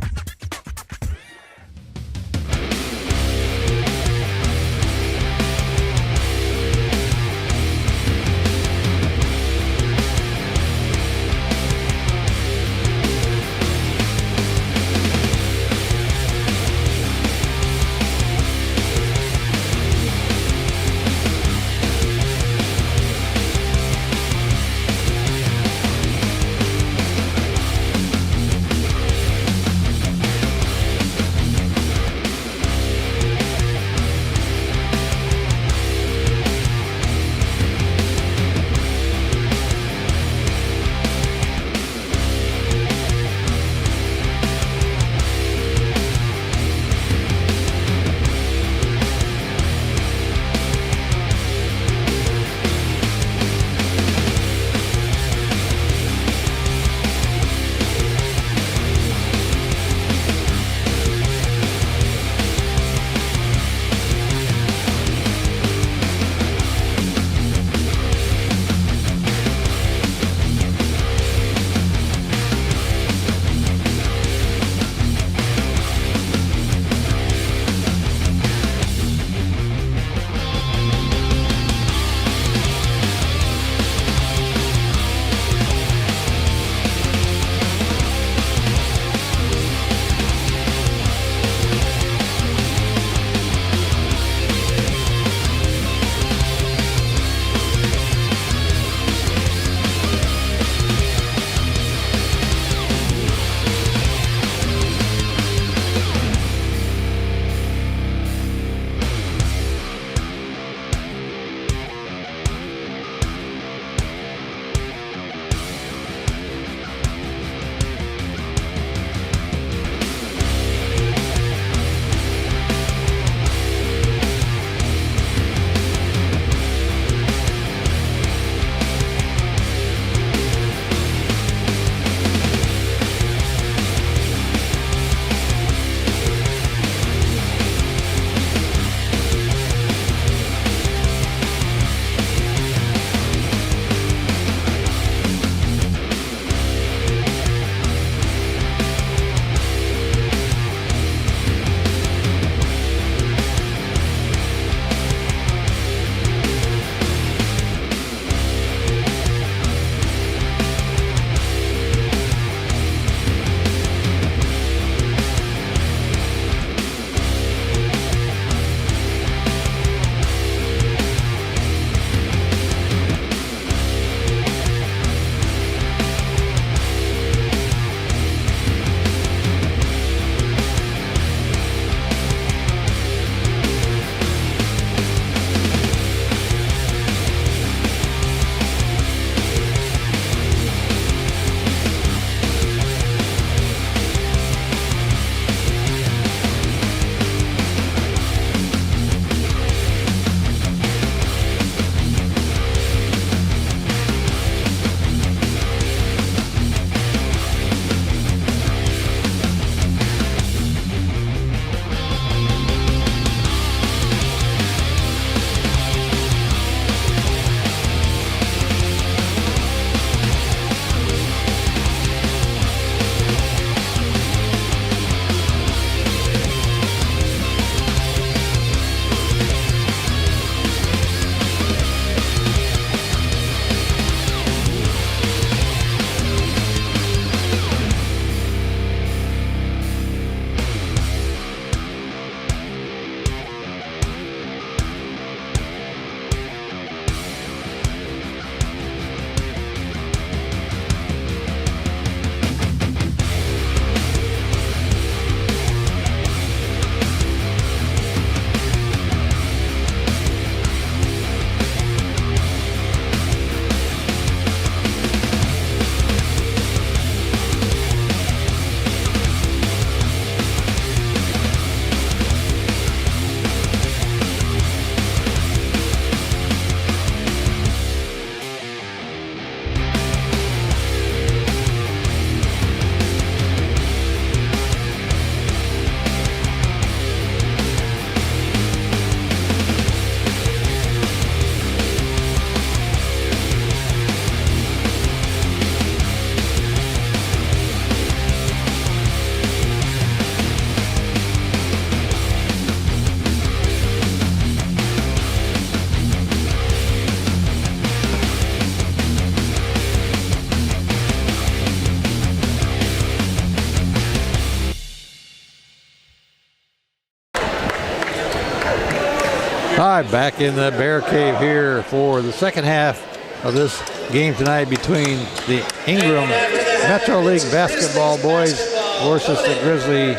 right, back in the Bear Cave here for the second half of this game tonight between the Ingraham Metro League basketball boys versus the Grizzly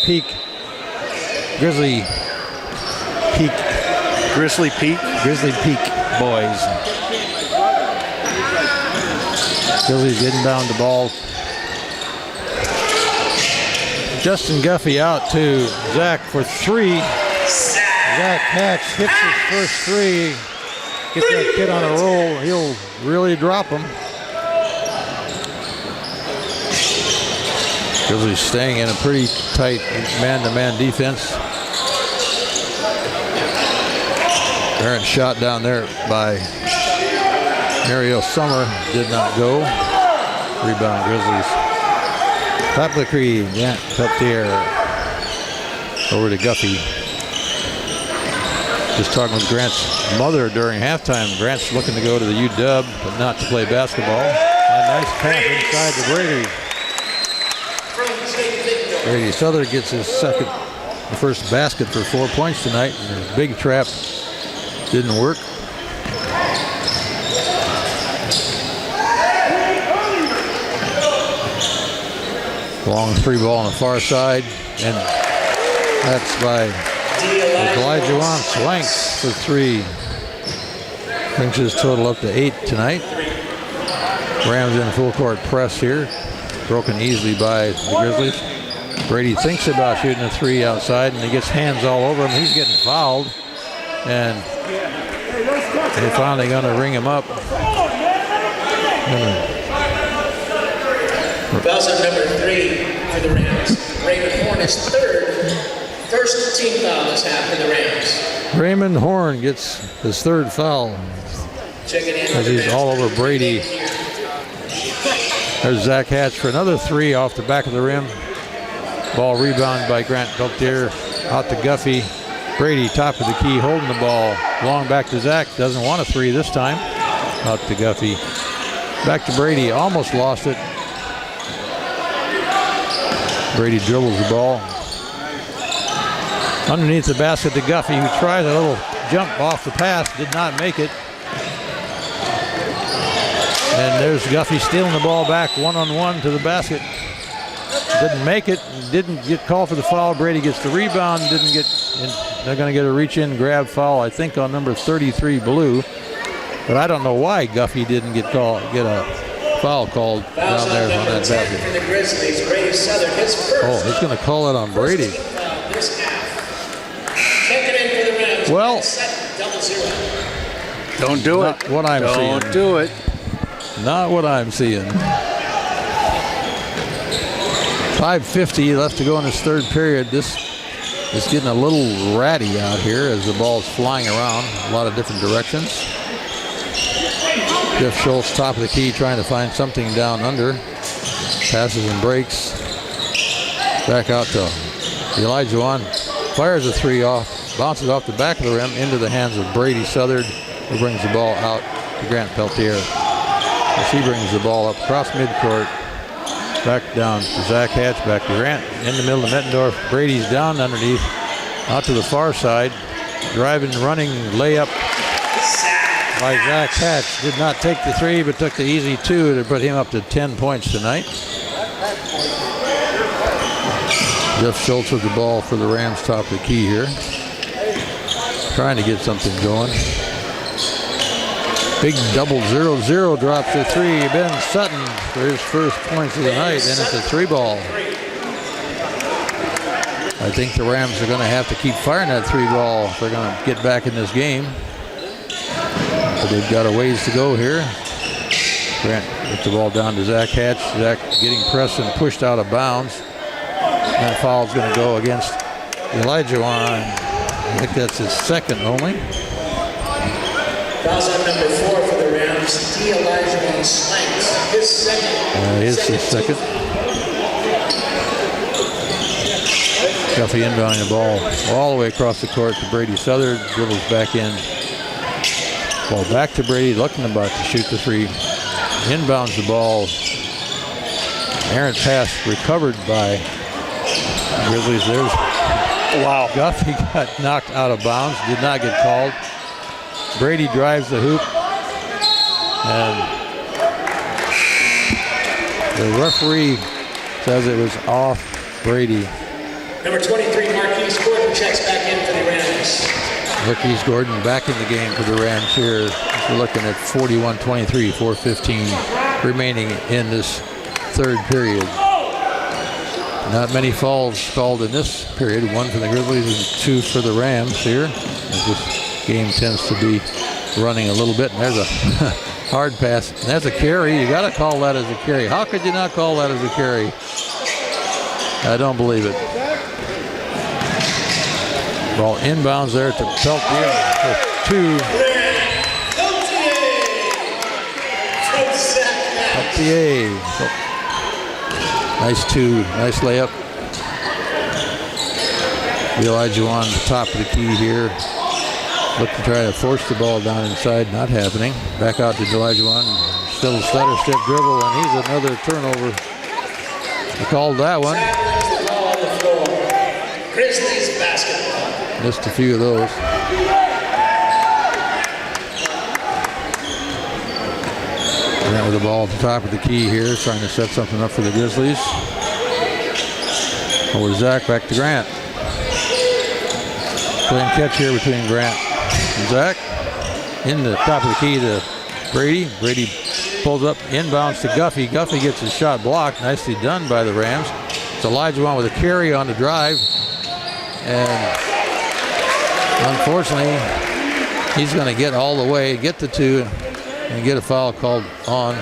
Peak boys. Grizzlies inbound the ball. Justin Guffey out to Zach for three. Zach Hatch hits his first three. Get that kid on a roll. He'll really drop him. Grizzlies staying in a pretty tight man-to-man defense. Aaron shot down there by Mario Summer did not go. Rebound Grizzlies. Top of the key, Peltier over to Guffey. Just talking with Grant's mother during halftime. Grant's looking to go to the UW, but not to play basketball. A nice pass inside to Brady. Brady Southard gets his the first basket for 4 points tonight. And his big trap didn't work. Long three ball on the far side, and that's by Elijah Swanks for three. Brings his total up to 8 tonight. Rams in full court press here. Broken easily by the Grizzlies. Brady thinks about shooting a three outside, and he gets hands all over him. He's getting fouled, and they're finally going to ring him up. Fouls on number 3 for the Rams. Raymond Horn is third. First team foul this half for the Rams. Raymond Horn gets his third foul as he's all over Brady. There's Zach Hatch for another three off the back of the rim. Ball rebounded by Grant Peltier. Out to Guffey. Brady, top of the key, holding the ball. Long back to Zach. Doesn't want a three this time. Out to Guffey. Back to Brady. Almost lost it. Brady dribbles the ball. Underneath the basket to Guffey, who tries a little jump off the pass. Did not make it. And there's Guffey stealing the ball back one-on-one to the basket. Didn't make it. Didn't get called for the foul. Brady gets the rebound. Didn't get. They're going to get a reach-in grab foul, I think, on number 33, Blue. But I don't know why Guffey didn't get a foul called down there on that basket. For the Grizzlies, Brady Southern, his first. Oh, he's going to call it on Brady. Well, don't do it. What I'm seeing. Don't do it. Not what I'm seeing. 5:50 left to go in this third period. This is getting a little ratty out here as the ball's flying around a lot of different directions. Jeff Schultz, top of the key, trying to find something down under. Passes and breaks. Back out to Elijah Wan. Fires a three off. Bounces off the back of the rim into the hands of Brady Southard, who brings the ball out to Grant Peltier. As he brings the ball up across midcourt. Back down to Zach Hatch, back to Grant. In the middle of Middendorf. Brady's down underneath. Out to the far side. Driving, running, layup by Zach Hatch. Did not take the three, but took the easy two to put him up to 10 points tonight. Jeff Schultz with the ball for the Rams, top of the key here. Trying to get something going. Big double 0-0 drops to three. Ben Sutton for his first points of the night, and it's a three ball. I think the Rams are going to have to keep firing that three ball if they're going to get back in this game. But they've got a ways to go here. Grant gets the ball down to Zach Hatch. Zach getting pressed and pushed out of bounds. And that foul's going to go against Elijah Wan. I think that's his second only. Fouls on number 4 for the Rams. Elijah Swanks, his second. His second. Guffey inbounding the ball all the way across the court to Brady Southard. Dribbles back in. Ball back to Brady, looking about to shoot the three. Inbounds the ball. Errant pass recovered by Grizzlies. There's Wow. Guffey got knocked out of bounds, did not get called. Brady drives the hoop. And the referee says it was off Brady. Number 23, Marques Gordon checks back in for the Rams. Marques Gordon back in the game for the Rams here. We're looking at 41-23, 4:15 remaining in this third period. Not many fouls called in this period. 1 for the Grizzlies and 2 for the Rams here. As this game tends to be running a little bit. And there's a hard pass. And that's a carry. You got to call that as a carry. How could you not call that as a carry? I don't believe it. Ball inbounds there to Peltier for 2. Peltier. Nice 2. Nice layup. Elijah on the top of the key here. Look to try to force the ball down inside. Not happening. Back out to Elijah on. Still a stutter step dribble, and he's another turnover. They called that one. Grizzlies basketball. Missed a few of those. Grant with the ball at the top of the key here, trying to set something up for the Grizzlies. Over Zach, back to Grant. Playing catch here between Grant and Zach. In the top of the key to Brady. Brady pulls up, inbounds to Guffey. Guffey gets his shot blocked. Nicely done by the Rams. It's Elijah on with a carry on the drive. And unfortunately, he's going to get all the way, get the 2, and get a foul called on.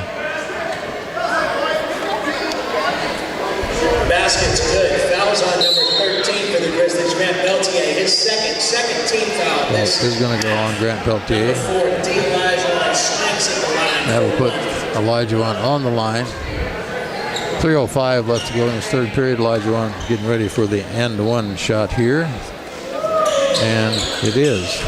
Basket's good. Foul's on number 13 for the Grizzlies. Grant Peltier, his second team foul. This is going to go on Grant Peltier. Number 4, Elijah Swanks at the line. That'll put Elijah on the line. 3:05 left to go in this third period. Elijah on getting ready for the end one shot here. And it is.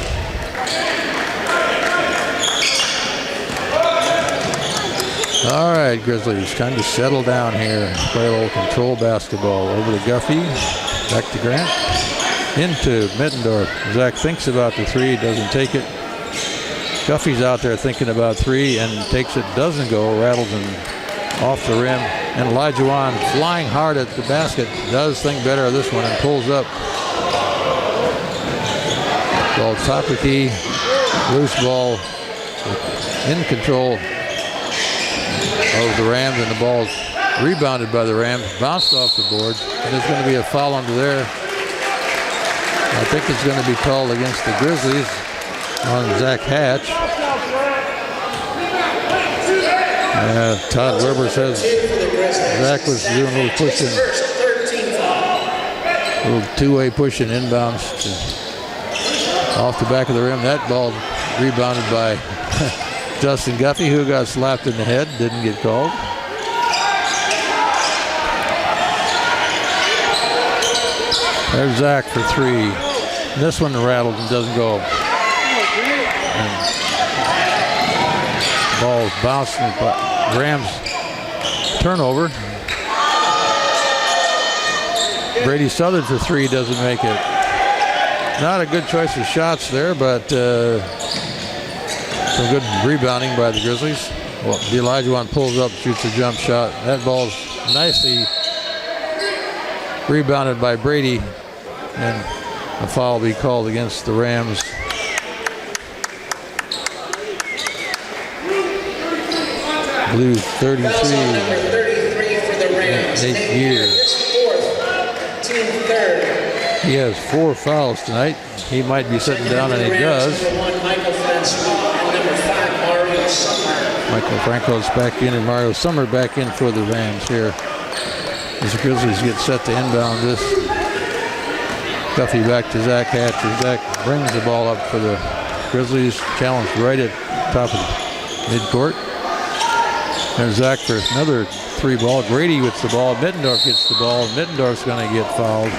All right, Grizzlies, time to settle down here and play a little control basketball. Over to Guffey, back to Grant, into Middendorf. Zach thinks about the 3, doesn't take it. Guffey's out there thinking about 3 and takes it, doesn't go, rattles him off the rim. And Elijah Wan flying hard at the basket, does think better of this one and pulls up. Ball top of the key, loose ball, in control of the Rams, and the ball's rebounded by the Rams, bounced off the board, and there's going to be a foul under there. I think it's going to be called against the Grizzlies on Zach Hatch. Todd Weber says Zach was doing a little pushing, a little two-way pushing inbounds off the back of the rim. That ball rebounded by Justin Guffey, who got slapped in the head, didn't get called. There's Zach for 3. This one rattled and doesn't go. And ball bouncing, but Rams turnover. Brady Southard for 3 doesn't make it. Not a good choice of shots there, but some good rebounding by the Grizzlies. Well, Elijah one pulls up, shoots a jump shot. That ball's nicely rebounded by Brady, and a foul will be called against the Rams. Blue 33. Number 33 for the Rams. Nate Geer. His 4th, team 3rd. He has 4 fouls tonight. He might be sitting down, and he does. Number 1, Michael Francois, and number 5, Mario Sumner. Michael Francois back in, and Mario Sumner back in for the Rams here. As the Grizzlies get set to inbound this. Guffey back to Zach Hatcher. Zach brings the ball up for the Grizzlies. Challenged right at top of midcourt. There's Zach for another 3 ball. Brady gets the ball. Middendorf gets the ball. Middendorf's going to get fouled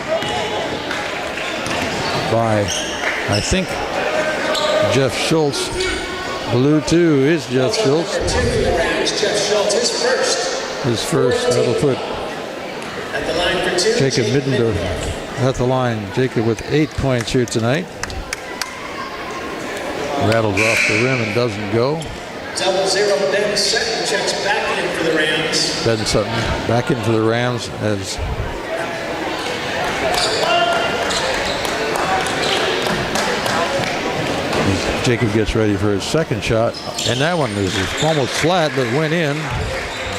by, I think, Jeff Schultz. Blue 2 is Jeff Schultz. Number 2 for the Rams, Jeff Schultz, his first. That'll put At the line for 2, Jacob Middendorf at the line. Jacob with 8 points here tonight. Rattles off the rim and doesn't go. 0-0, Ben Sutton checks back in for the Rams. Ben Sutton back in for the Rams as Jacob gets ready for his second shot. And that one is almost flat, but went in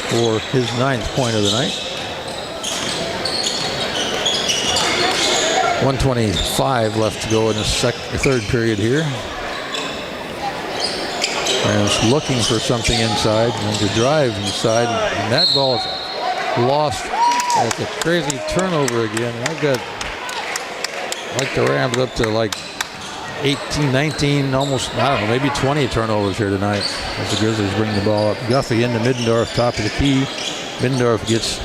for his 9th point of the night. 1:25 left to go in the third period here. Rams looking for something inside and to drive inside, and that ball is lost. It's a crazy turnover again. I've got like the Rams up to like 18, 19, almost, I don't know, maybe 20 turnovers here tonight as the Grizzlies bring the ball up. Guffey into Middendorf, top of the key. Middendorf gets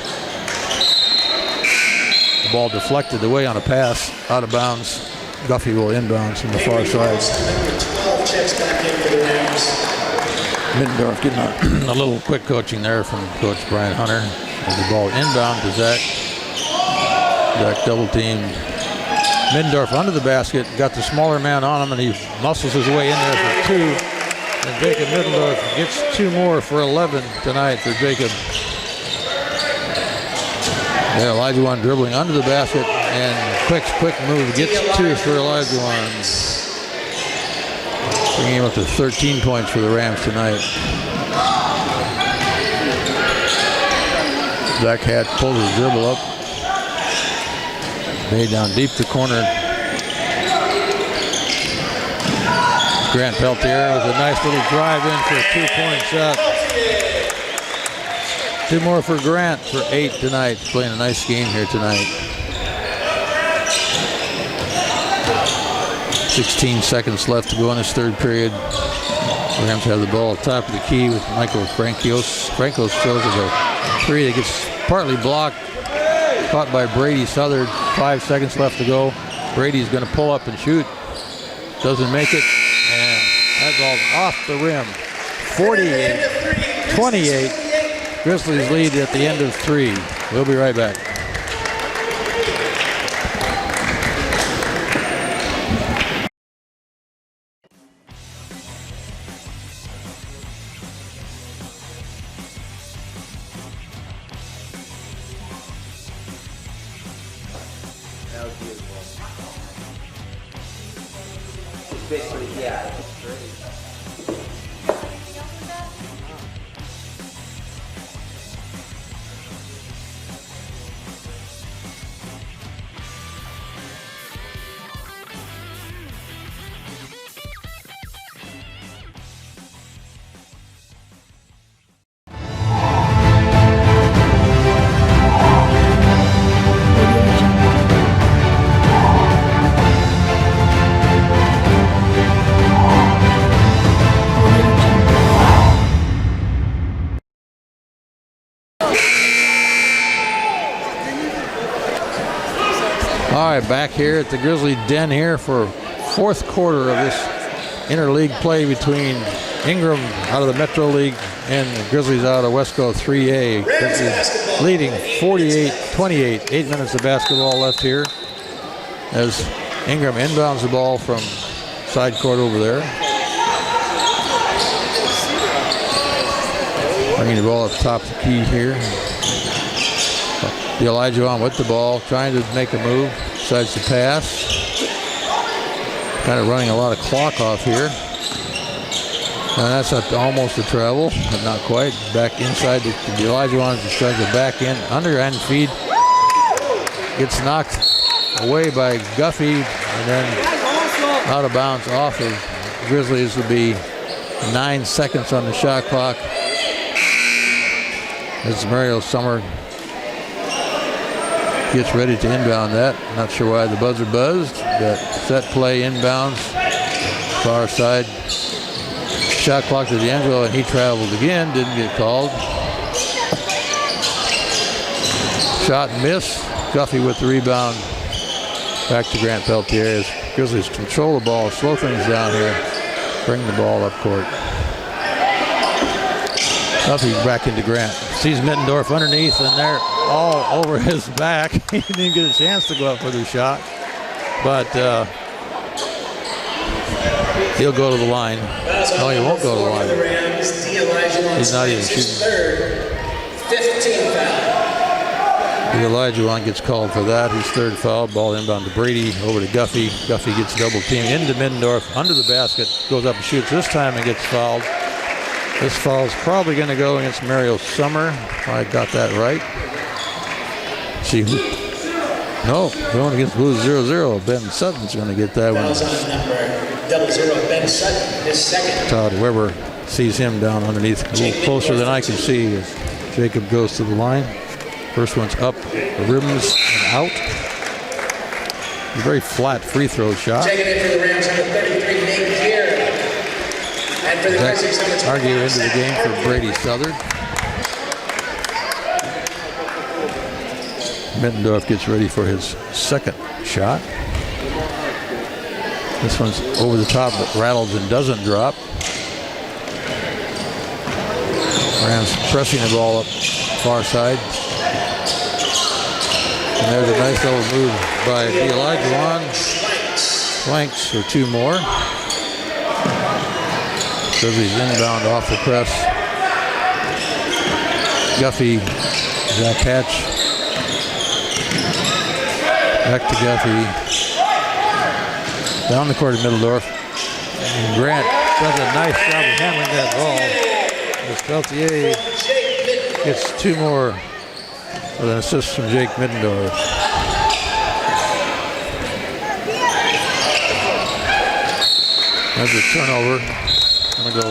the ball deflected away on a pass, out of bounds. Guffey will inbounds from the far side. Middendorf getting a little quick coaching there from Coach Brian Hunter. As the ball inbound to Zach. Zach double teamed. Middendorf under the basket, got the smaller man on him, and he muscles his way in there for 2. And Jacob Middendorf gets 2 more for 11 tonight for Jacob. Yeah, Elijah dribbling under the basket, and quick move, gets 2 for Elijah. Bringing him up to 13 points for the Rams tonight. Zach Hatt pulls his dribble up. Made down deep the corner. Grant Peltier with a nice little drive in for a 2-point shot. 2 more for Grant for 8 tonight. Playing a nice game here tonight. 16 seconds left to go in this third period. Rams have the ball at the top of the key with Michael Francois. Francois throws a 3 that gets partly blocked. Caught by Brady Southard. 5 seconds left to go. Brady's going to pull up and shoot. Doesn't make it. And that ball's off the rim. 48-28. Grizzlies lead at the end of 3. We'll be right back. Back here at the Grizzly Den here for 4th quarter of this interleague play between Ingraham out of the Metro League and the Grizzlies out of Wesco 3A. Grizzlies leading 48-28. 8 minutes of basketball left here as Ingraham inbounds the ball from side court over there. Bringing the ball up top of the key here. The Elijah with the ball, trying to make a move. Decides to pass. Kind of running a lot of clock off here. And that's almost a travel, but not quite. Back inside to Elijah to try to back in. Underhand feed. Gets knocked away by Guffey. And then out of bounds off of Grizzlies will be 9 seconds on the shot clock. As Mario Summer gets ready to inbound that. Not sure why the buzzer buzzed. Got set play inbounds. Far side. Shot clock to D'Angelo, and he traveled again. Didn't get called. Shot and miss. Guffey with the rebound. Back to Grant Peltier as Grizzlies control the ball, slow things down here. Bring the ball up court. Guffey back into Grant. Sees Middendorf underneath, and they're all over his back. He didn't even get a chance to go up for the shot. But he'll go to the line. No, he won't go to the line. He's not even shooting. 15 foul. Elijah gets called for that. His third foul. Ball inbound to Brady. Over to Guffey. Guffey gets double teamed into Middendorf. Under the basket. Goes up and shoots. This time and gets fouled. This foul is probably going to go against Mario Summer. If I got that right. See who? No, going against Blues 0-0. Ben Sutton's going to get that one. Fouls on number 00, Ben Sutton, his second. Todd Weber sees him down underneath. A little closer than I can see as Jacob goes to the line. First one's up, the rims and out. A very flat free throw shot. Taking it for the Rams, number 33, Nate Geer. And for the Grizzlies, number 25, Argue into the game for Brady Southard. Middendorf gets ready for his second shot. This one's over the top, but rattles and doesn't drop. Rams pressing the ball up far side. And there's a nice little move by Elijah. Swanks for two more. Grizzlies inbound off the press. Guffey, Zach Hatch. Back to Guffey. Down the court of Middendorf. And Grant does a nice job of handling that ball. As Peltier gets two more with an assist from Jake Middendorf. There's a turnover. Gonna go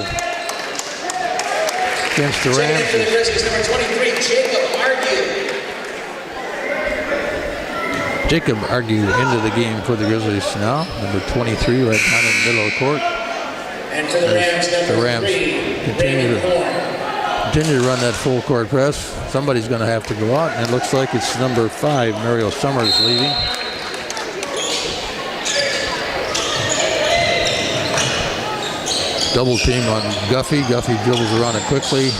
against the Rams. For the Grizzlies, number 23, Jacob Argue into the game for the Grizzlies now. Number 23 right down in the middle of the court. And for the Rams, number the Rams 3, continue to run that full court press. Somebody's going to have to go out, and it looks like it's number 5, Mario Summers, leading. Double team on Guffey. Guffey dribbles around it quickly.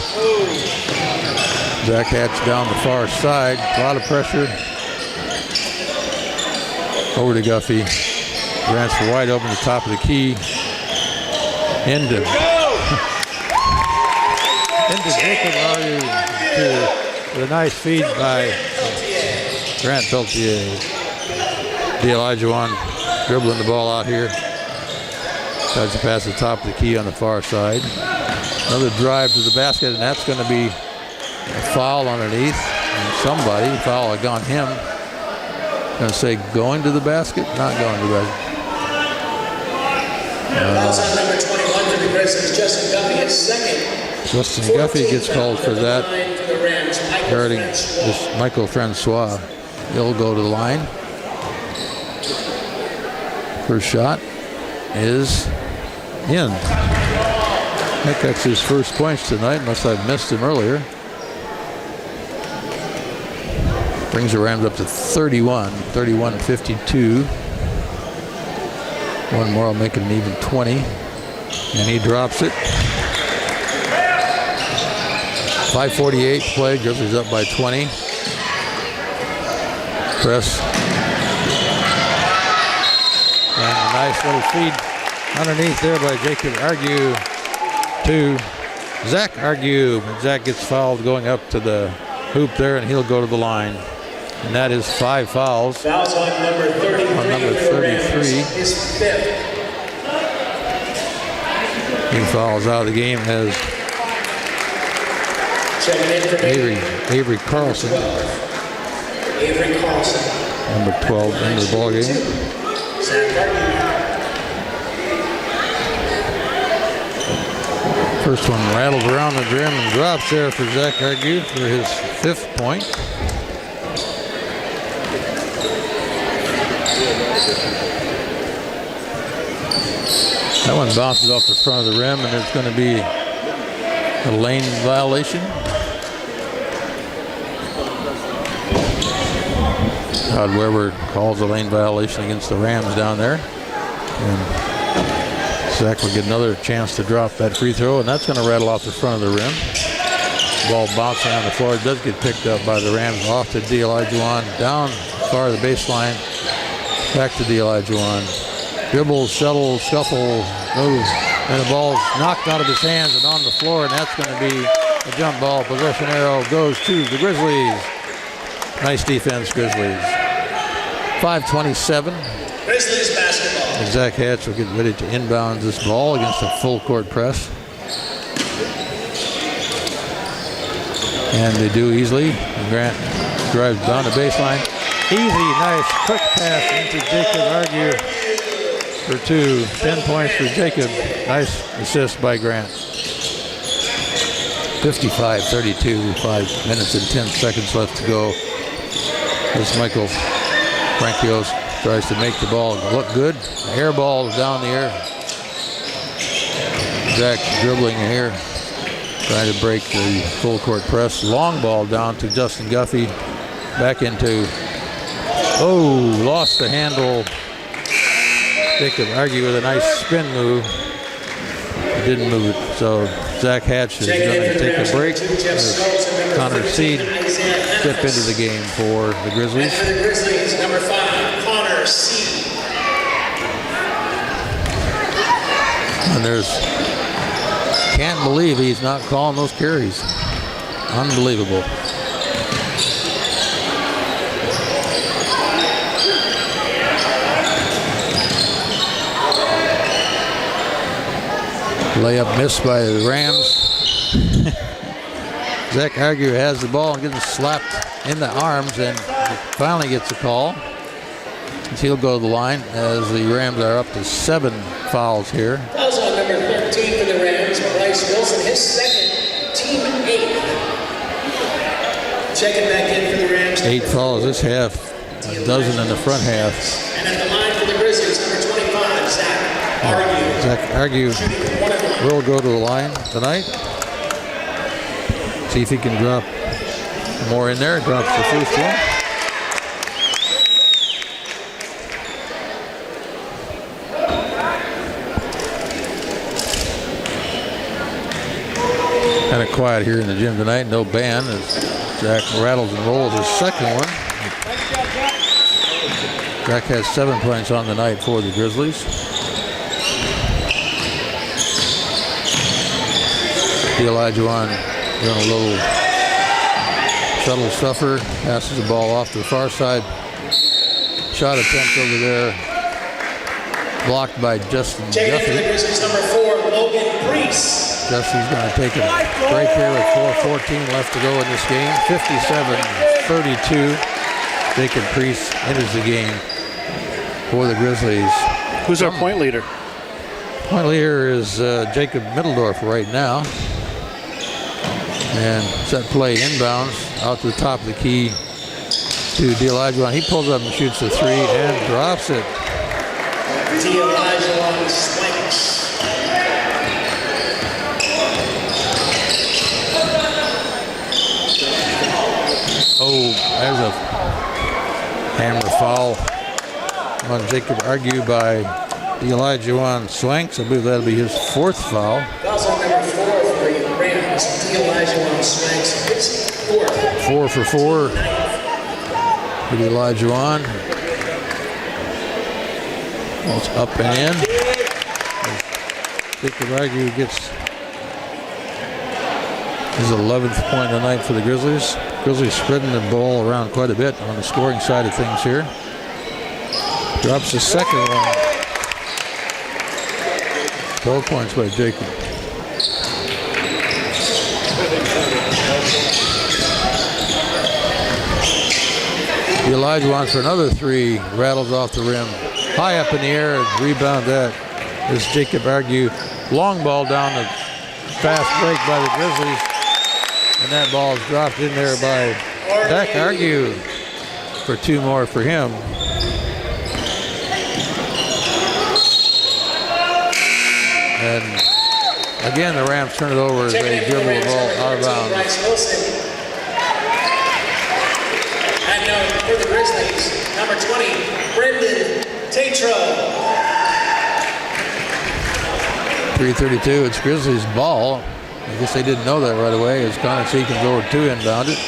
Zach Hatch down the far side. A lot of pressure. Over to Guffey. Grants for wide open the top of the key. Into Jacob Argue with a nice feed by Grant Peltier. Elijah dribbling the ball out here. Tries to pass the top of the key on the far side. Another drive to the basket, and that's going to be a foul underneath. And somebody, foul on him. Going to say going to the basket, not going to the basket. Fouls on number 21 for the Grizzlies, Justin Guffey, his second. Justin Guffey gets called for that. Guarding this Michael Francois. He'll go to the line. First shot is in. I think that's his first points tonight, unless I've missed him earlier. Brings the Rams up to 31-52. One more will make it an even 20. And he drops it. 5:48 to play. Grizzlies up by 20. Press. And a nice little feed underneath there by Jacob Argue to Zach Argue. Zach gets fouled going up to the hoop there, and he'll go to the line. And that is 5 fouls. Fouls on number 33. On number 33. His fifth. He fouls out of the game as Avery Carlson. Avery Carlson. Number 12 into the ball game. First one rattles around the rim and drops there for Zach Argue for his 5th point. That one bounces off the front of the rim, and there's going to be a lane violation. Todd Weber calls a lane violation against the Rams down there. And Zach will get another chance to drop that free throw, and that's going to rattle off the front of the rim. Ball bouncing on the floor. It does get picked up by the Rams. Off to Juan. Down far to the baseline. Back to Juan. Dribbles, shuttle, scuffle, move. And the ball's knocked out of his hands and on the floor, and that's going to be a jump ball. Possession arrow goes to the Grizzlies. Nice defense, Grizzlies. 5:27. Grizzlies basketball. Zach Hatch will get ready to inbound this ball against a full court press. And they do easily. Grant drives down the baseline. Easy, nice, quick pass into Jacob Argue for 2. 10 points for Jacob. Nice assist by Grant. 55-32, 5 minutes and 10 seconds left to go. As Michael Francois tries to make the ball look good. Air ball down the air. Zach dribbling here. Trying to break the full court press. Long ball down to Justin Guffey. Back into, lost the handle. Jacob Argue with a nice spin move. Didn't move it. So Zach Hatch is going to take a break. Connor Seed step into the game for the Grizzlies. And for the Grizzlies, number 5, Connor Seed. And can't believe he's not calling those carries. Unbelievable. Layup missed by the Rams. Zach Argue has the ball and getting slapped in the arms and finally gets a call. He'll go to the line as the Rams are up to 7 fouls here. Fouls on number 13 for the Rams, Bryce Wilson, his second, team 8. Checking back in for the Rams. 8 fouls this half, a dozen in the front half. And at the line for the Grizzlies, number 25, Zach Argue. Zach Argue will go to the line tonight. See if he can drop more in there. Drops the first one. Kind of quiet here in the gym tonight. No band as Zach rattles and rolls his second one. Zach has 7 points on the night for the Grizzlies. Juan doing a little shuttle stuffer. Passes the ball off to the far side. Shot attempt over there. Blocked by Justin Checking in for the Guffey. Grizzlies, number 4, Logan Preece. Justy's going to take a break here with 4:14 left to go in this game. 57-32. Jacob Preece enters the game for the Grizzlies. Who's our point leader? Point leader is Jacob Middendorf right now. And set play inbounds out to the top of the key to Juan. He pulls up and shoots a 3 and drops it. Juan Swanks. There's a hammer foul on Jacob Argue by Juan Swanks. I believe that'll be his 4th foul. Fouls on number 4 for the Rams, Juan Swanks, his 4th. 4 for 4 for Juan. It's up and in. Jacob Argue gets his 11th point of the night for the Grizzlies. Grizzlies spreading the ball around quite a bit on the scoring side of things here. Drops the second one. 12 points by Jacob. Juan for another 3. Rattles off the rim. High up in the air and rebound that is Jacob Argue. Long ball down the fast break by the Grizzlies. And that ball is dropped in there by Zach Argue for 2 more for him. And again, the Rams turn it over as they dribble the ball out of bounds. And now for the Grizzlies, number 20, Tetrault. 3:32, it's Grizzlies ball. I guess they didn't know that right away as Connor Seed can go 2 inbound it.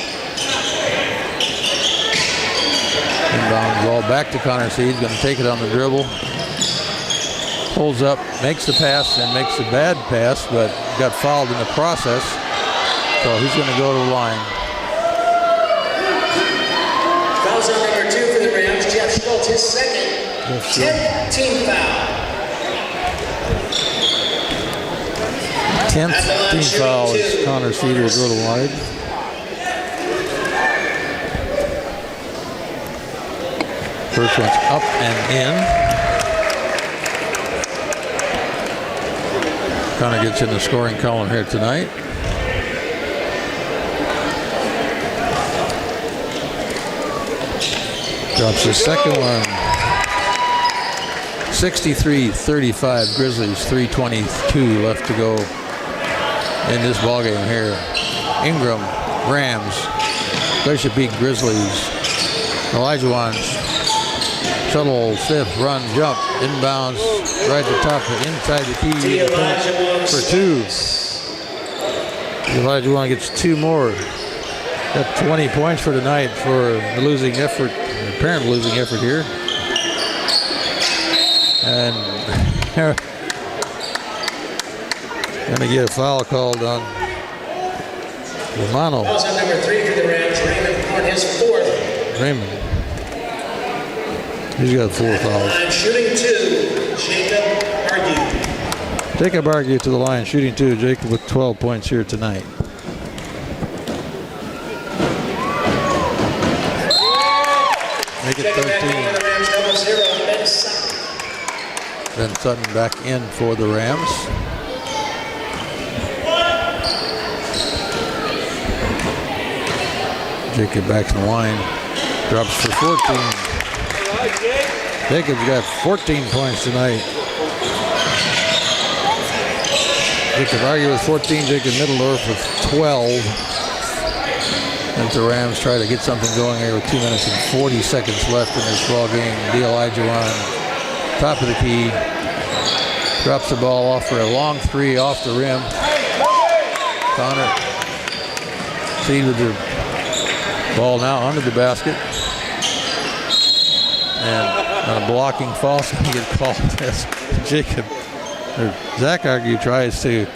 Inbound ball back to Connor Seed. Going to take it on the dribble. Pulls up, makes the pass, and makes a bad pass, but got fouled in the process. So he's going to go to the line. Fouls on number 2 for the Rams. Jeff Schultz, his second. 10th team foul. 10th team foul as Connor Seed will go to wide. First one's up and in. Connor gets in the scoring column here tonight. Drops the second one. 63-35 Grizzlies, 3:22 left to go in this ballgame here. Ingraham, Rams, Glacier beat Grizzlies. Elijah shuttle, stiff, run, jump, inbounds, right at the top, inside the key for 2. Elijah gets 2 more. Got 20 points for tonight for the losing effort, apparent losing effort here. And going to get a foul called on Romano. Fouls on number 3 for the Rams. Raymond on his 4th. Raymond. He's got 4 fouls. Shooting 2, Jacob Argue. Jacob Argue to the line, shooting 2. Jacob with 12 points here tonight. Make it 13. Ben Sutton back in for the Rams. Jacob back in the line. Drops for 14. Jacob's got 14 points tonight. Jacob Argue with 14. Jacob Middendorf with 12. As the Rams try to get something going here with 2 minutes and 40 seconds left in this ball game. Elijah top of the key. Drops the ball off for a long 3 off the rim. Connor Seed with the ball now under the basket. And on a blocking foul, so he gets called as Jacob. Zach Argue tries to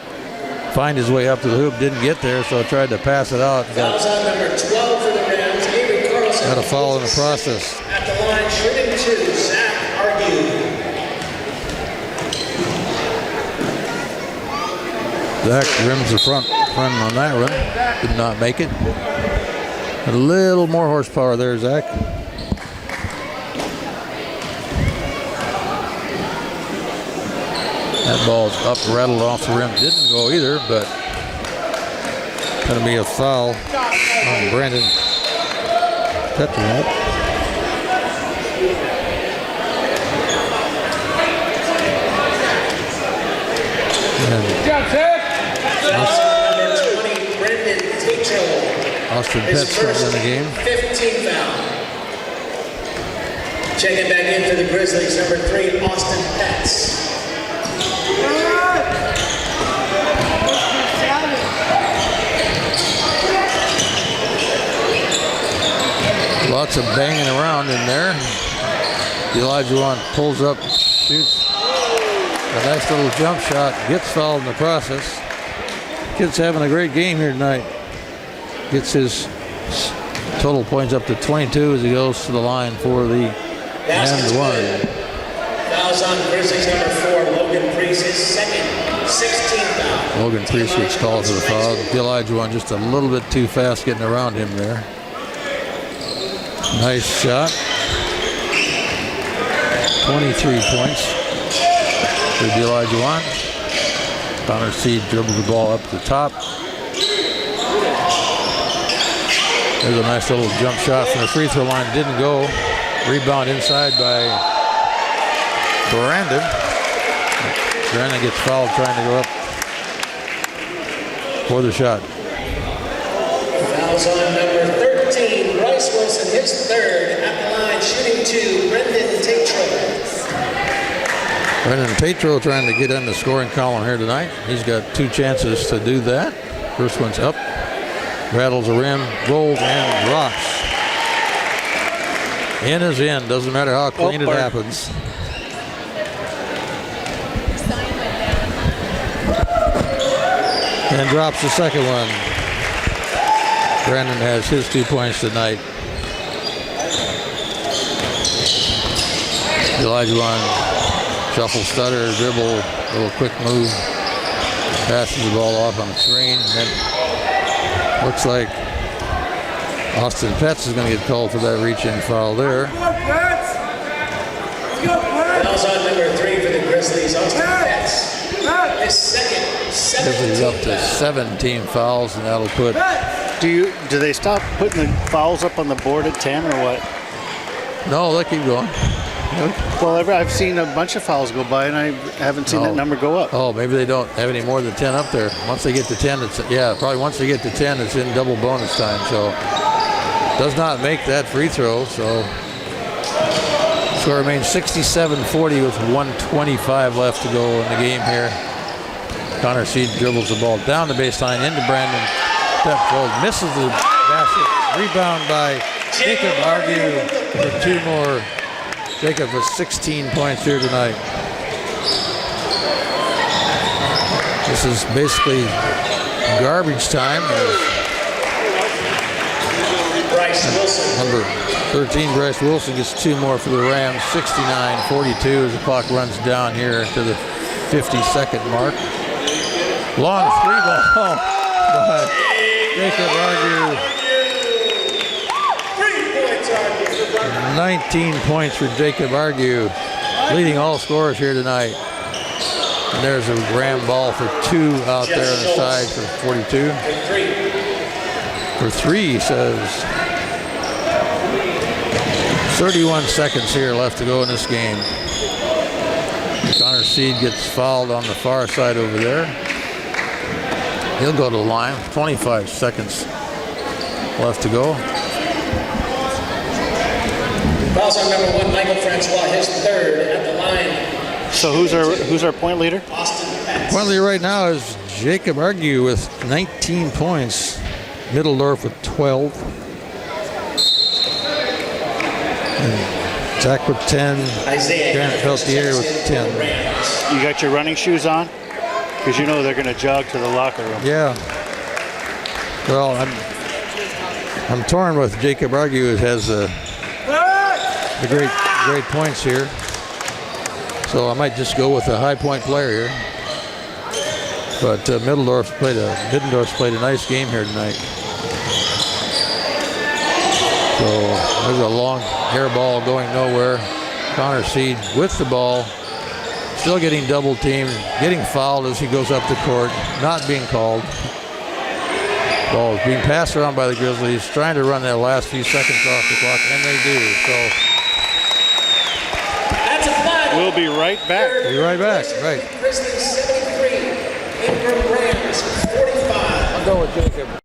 find his way up to the hoop, didn't get there, so tried to pass it out. Fouls on number 12 for the Rams. Avery Carlson. Got a foul in the process. At the line, shooting 2, Zach Argue. Zach rims the front on that run. Did not make it. A little more horsepower there, Zach. That ball's up, rattled off the rim. Didn't go either, but going to be a foul on Brandon Tetrault. Number 20, Brendan Tetrault. Austin Petz comes in the game. 15 foul. Checking back in for the Grizzlies, number 3, Austin Petz. Lots of banging around in there. Elijah pulls up, shoots a nice little jump shot, gets fouled in the process. Kid's having a great game here tonight. Gets his total points up to 22 as he goes to the line for the and 1. Fouls on Grizzlies, number 4, Logan Preece, his second, 16 foul. Logan Preece gets called for the foul. Elijah just a little bit too fast getting around him there. Nice shot. 23 points for Elijah. Connor Seed dribbled the ball up the top. There's a nice little jump shot from the free throw line. Didn't go. Rebound inside by Brandon. Brandon gets fouled trying to go up for the shot. Fouls on number 13, Bryce Wilson, his 3rd. At the line, shooting 2, Brendan Tetrault. Brendan Tetrault trying to get in the scoring column here tonight. He's got 2 chances to do that. First one's up, rattles the rim, rolls and drops. In is in, doesn't matter how clean it happens. And drops the second one. Brandon has his 2 points tonight. Elijah shuffle, stutter, dribble, little quick move. Passes the ball off on the screen. And then looks like Austin Petz is going to get called for that reach-in foul there. Fouls on number 3 for the Grizzlies, Austin Petz. His second. Grizzlies up to 17 fouls, and that'll put. Do they stop putting the fouls up on the board at 10 or what? No, they keep going. Well, I've seen a bunch of fouls go by, and I haven't seen that number go up. Oh, maybe they don't have any more than 10 up there. Once they get to 10, probably once they get to 10, it's in double bonus time. So does not make that free throw. So score remains 67-40 with 1:25 left to go in the game here. Connor Seed dribbles the ball down the baseline into Brandon Tetrault, misses the basket. Rebound by Jacob Argue for 2 more. Jacob with 16 points here tonight. This is basically garbage time. Bryce Wilson. Number 13, Bryce Wilson, gets 2 more for the Rams. 69-42 as the clock runs down here to the 52nd mark. Long 3 ball by Jacob Argue. 19 points for Jacob Argue, leading all scorers here tonight. And there's a Ram ball for 2 out there on the side for 42. For 3, he says. 31 seconds here left to go in this game. Connor Seed gets fouled on the far side over there. He'll go to the line. 25 seconds left to go. Fouls on number 1, Michael Francois, his 3rd at the line. So who's our point leader? Austin Petz. Point leader right now is Jacob Argue with 19 points. Middendorf with 12. And Zach with 10. Grant Peltier with 10. You got your running shoes on? Because you know they're going to jog to the locker room. Yeah. Well, I'm torn with Jacob Argue, who has the great points here. So I might just go with a high point player here. But Middendorf's played a nice game here tonight. So there's a long air ball going nowhere. Connor Seed with the ball, still getting double teamed, getting fouled as he goes up the court, not being called. Ball is being passed around by the Grizzlies, trying to run their last few seconds off the clock, and they do. So that's a flag. We'll be right back. Be right back. Right. Grizzlies 73, Ingraham Rams 45. I'll go with Jacob.